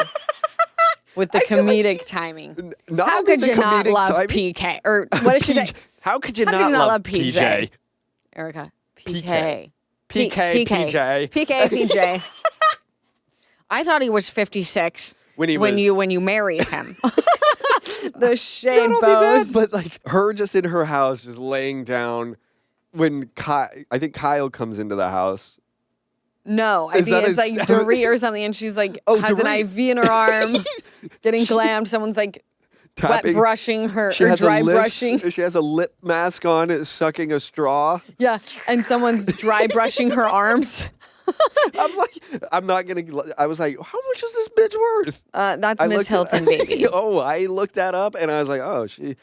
with the comedic timing. How could you not love PK? Or what did she say? How could you not love PJ? Erika. PK. PJ. PJ. I thought he was 56 when you married him. The shade bows. But like her just in her house, just laying down when I think Kyle comes into the house. No, I think it's like Dorit or something, and she's like has an IV in her arm, getting glammed. Someone's like wet brushing her or dry brushing. She has a lip mask on, sucking a straw. Yeah, and someone's dry brushing her arms. I'm not gonna. I was like, how much is this bitch worth? That's Miss Hilton, baby. I looked that up and I was like, oh, she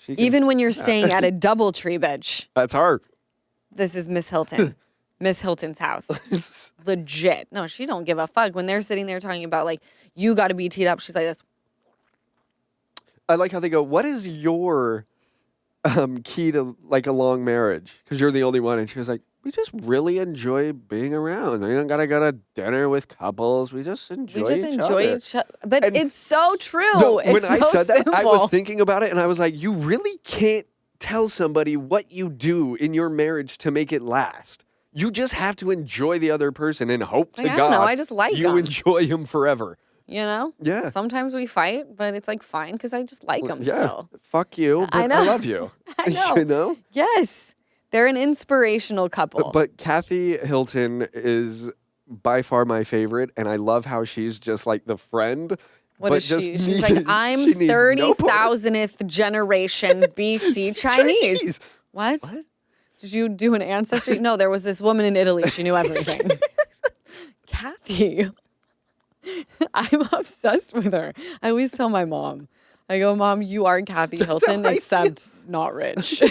can, even when you're staying at a DoubleTree, bitch. That's her. This is Miss Hilton. Miss Hilton's house. Legit. No, she don't give a fuck. When they're sitting there talking about like, you got to be teed up, she's like this. I like how they go, what is your key to like a long marriage? Because you're the only one. And she was like, we just really enjoy being around. We don't gotta go to dinner with couples. We just enjoy each other. But it's so true. No, it's when I said simple. that, I was thinking about it and I was like, you really can't tell somebody what you do in your marriage to make it last. You just have to enjoy the other person and hope to God. I don't know. I just like you them. enjoy him forever. You know? Yeah. Sometimes we fight, but it's like fine because I just like them still. Fuck you, but I love you. I know. You know? Yes. They're an inspirational couple. But Kathy Hilton is by far my favorite, and I love how she's just like the friend. What is she? She's like, I'm 30,000th generation BC Chinese. What? Did you do an ancestry? No, there was this woman in Italy. She knew everything. Kathy. I'm obsessed with her. I always tell my mom, I go, Mom, you are Kathy Hilton, except not rich.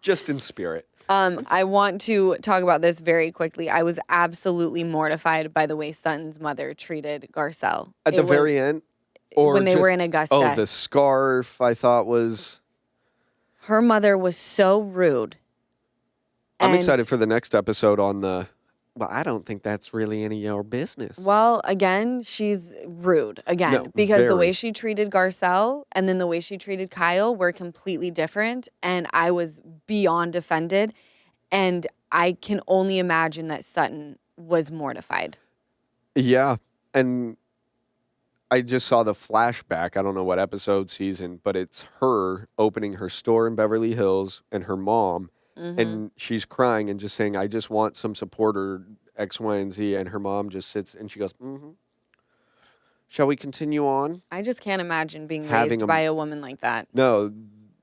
Just in spirit. I want to talk about this very quickly. I was absolutely mortified by the way Sutton's mother treated Garcelle. At the very end? Or when they were in Augusta. Oh, the scarf I thought was... Her mother was so rude I'm And- excited for the next episode on the. Well, I don't think that's really any of your business. Well, again, she's rude again No, because the very. way she treated Garcelle and then the way she treated Kyle were completely different. And I was beyond offended. And I can only imagine that Sutton was mortified. Yeah. And I just saw the flashback. I don't know what episode, season, but it's her opening her store in Beverly Hills and her mom. And she's crying and just saying, I just want some support or X, Y, and Z. And her mom just sits and she goes, Shall we continue on? I just can't imagine being Having raised by a woman like that. No,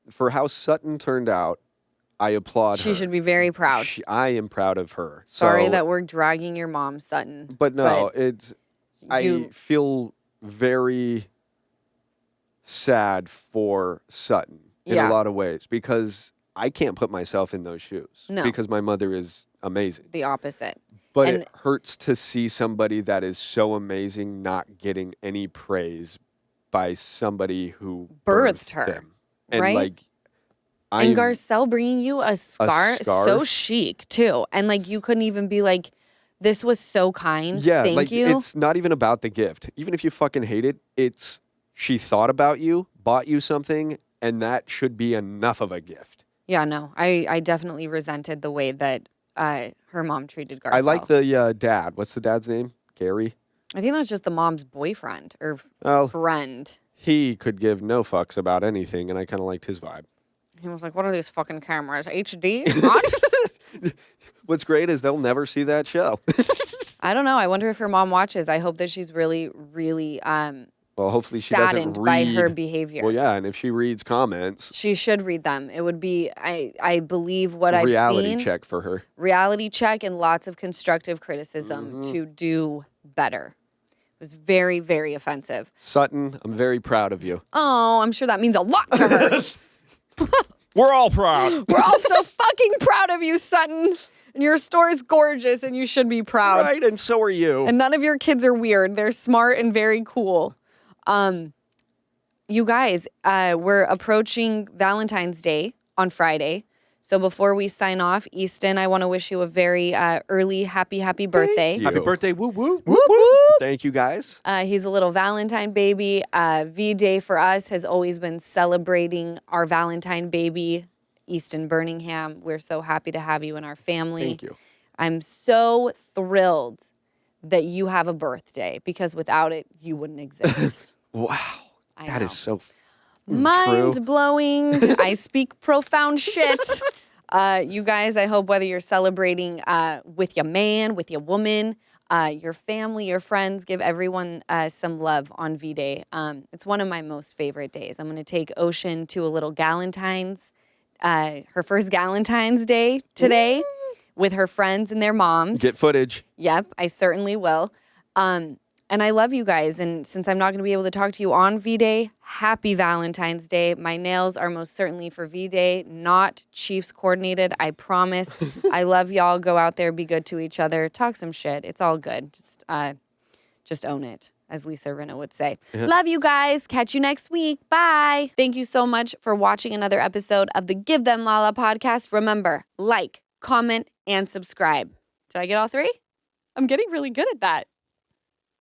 for how Sutton turned out, I applaud her. She should be very proud. I am proud of her. Sorry So- that we're dragging your mom, Sutton. But no, I you- feel very sad for Sutton in Yeah. a lot of ways because I can't put myself in those shoes No. because my mother is amazing. The opposite. But And- it hurts to see somebody that is so amazing not getting any praise by somebody who Birthed her, them. And right? like, And Garcelle bringing you a scarf, so scarf? chic too. And like you couldn't even be like, this was so kind. Yeah, Thank like you. it's not even about the gift. Even if you fucking hate it, it's she thought about you, bought you something, and that should be enough of a gift. Yeah, no, I definitely resented the way that her mom treated Garcelle. I like the dad. What's the dad's name? Gary? I think that's just the mom's boyfriend or Oh. friend. He could give no fucks about anything, and I kind of liked his vibe. He was like, what are these fucking cameras? HD? What? What's great is they'll never see that show. I don't know. I wonder if her mom watches. I hope that she's really, really Well, hopefully she doesn't saddened read. by her behavior. Well, yeah, and if she reads comments, She should read them. It would be, I believe what I've reality seen. check for her. Reality check and lots of constructive criticism to do better. It was very, very offensive. Sutton, I'm very proud of you. Oh, I'm sure that means a lot to her. We're all proud. We're all so fucking proud of you, Sutton. And your store is gorgeous and you should be proud. Right, and so are you. And none of your kids are weird. They're smart and very cool. You guys, we're approaching Valentine's Day on Friday. So before we sign off, Easton, I want to wish you a very early happy birthday. you. Happy birthday, woo woo. Whoop, whoop. Thank you, guys. He's a little Valentine baby. V-Day for us has always been celebrating our Valentine baby, Easton Birmingham. We're so happy to have you in our family. Thank you. I'm so thrilled that you have a birthday because without it, you wouldn't exist. Wow. I That know. is so Mind true. blowing. I speak profound shit. You guys, I hope whether you're celebrating with your man, with your woman, your family, your friends, give everyone some love on V-Day. It's one of my most favorite days. I'm going to take Ocean to a little Galentine's, her first Galentine's Day today with her friends and their moms. Get footage. Yep, I certainly will. And I love you guys. And since I'm not going to be able to talk to you on V-Day, happy Valentine's Day. My nails are most certainly for V-Day, not Chiefs coordinated. I promise. I love y'all. Go out there, be good to each other, talk some shit. It's all good. Just own it, as Lisa Rinna would say. Love you guys. Catch you next week. Bye. Thank you so much for watching another episode of the Give Them Lala podcast. Remember, like, comment, and subscribe. Did I get all three? I'm getting really good at that.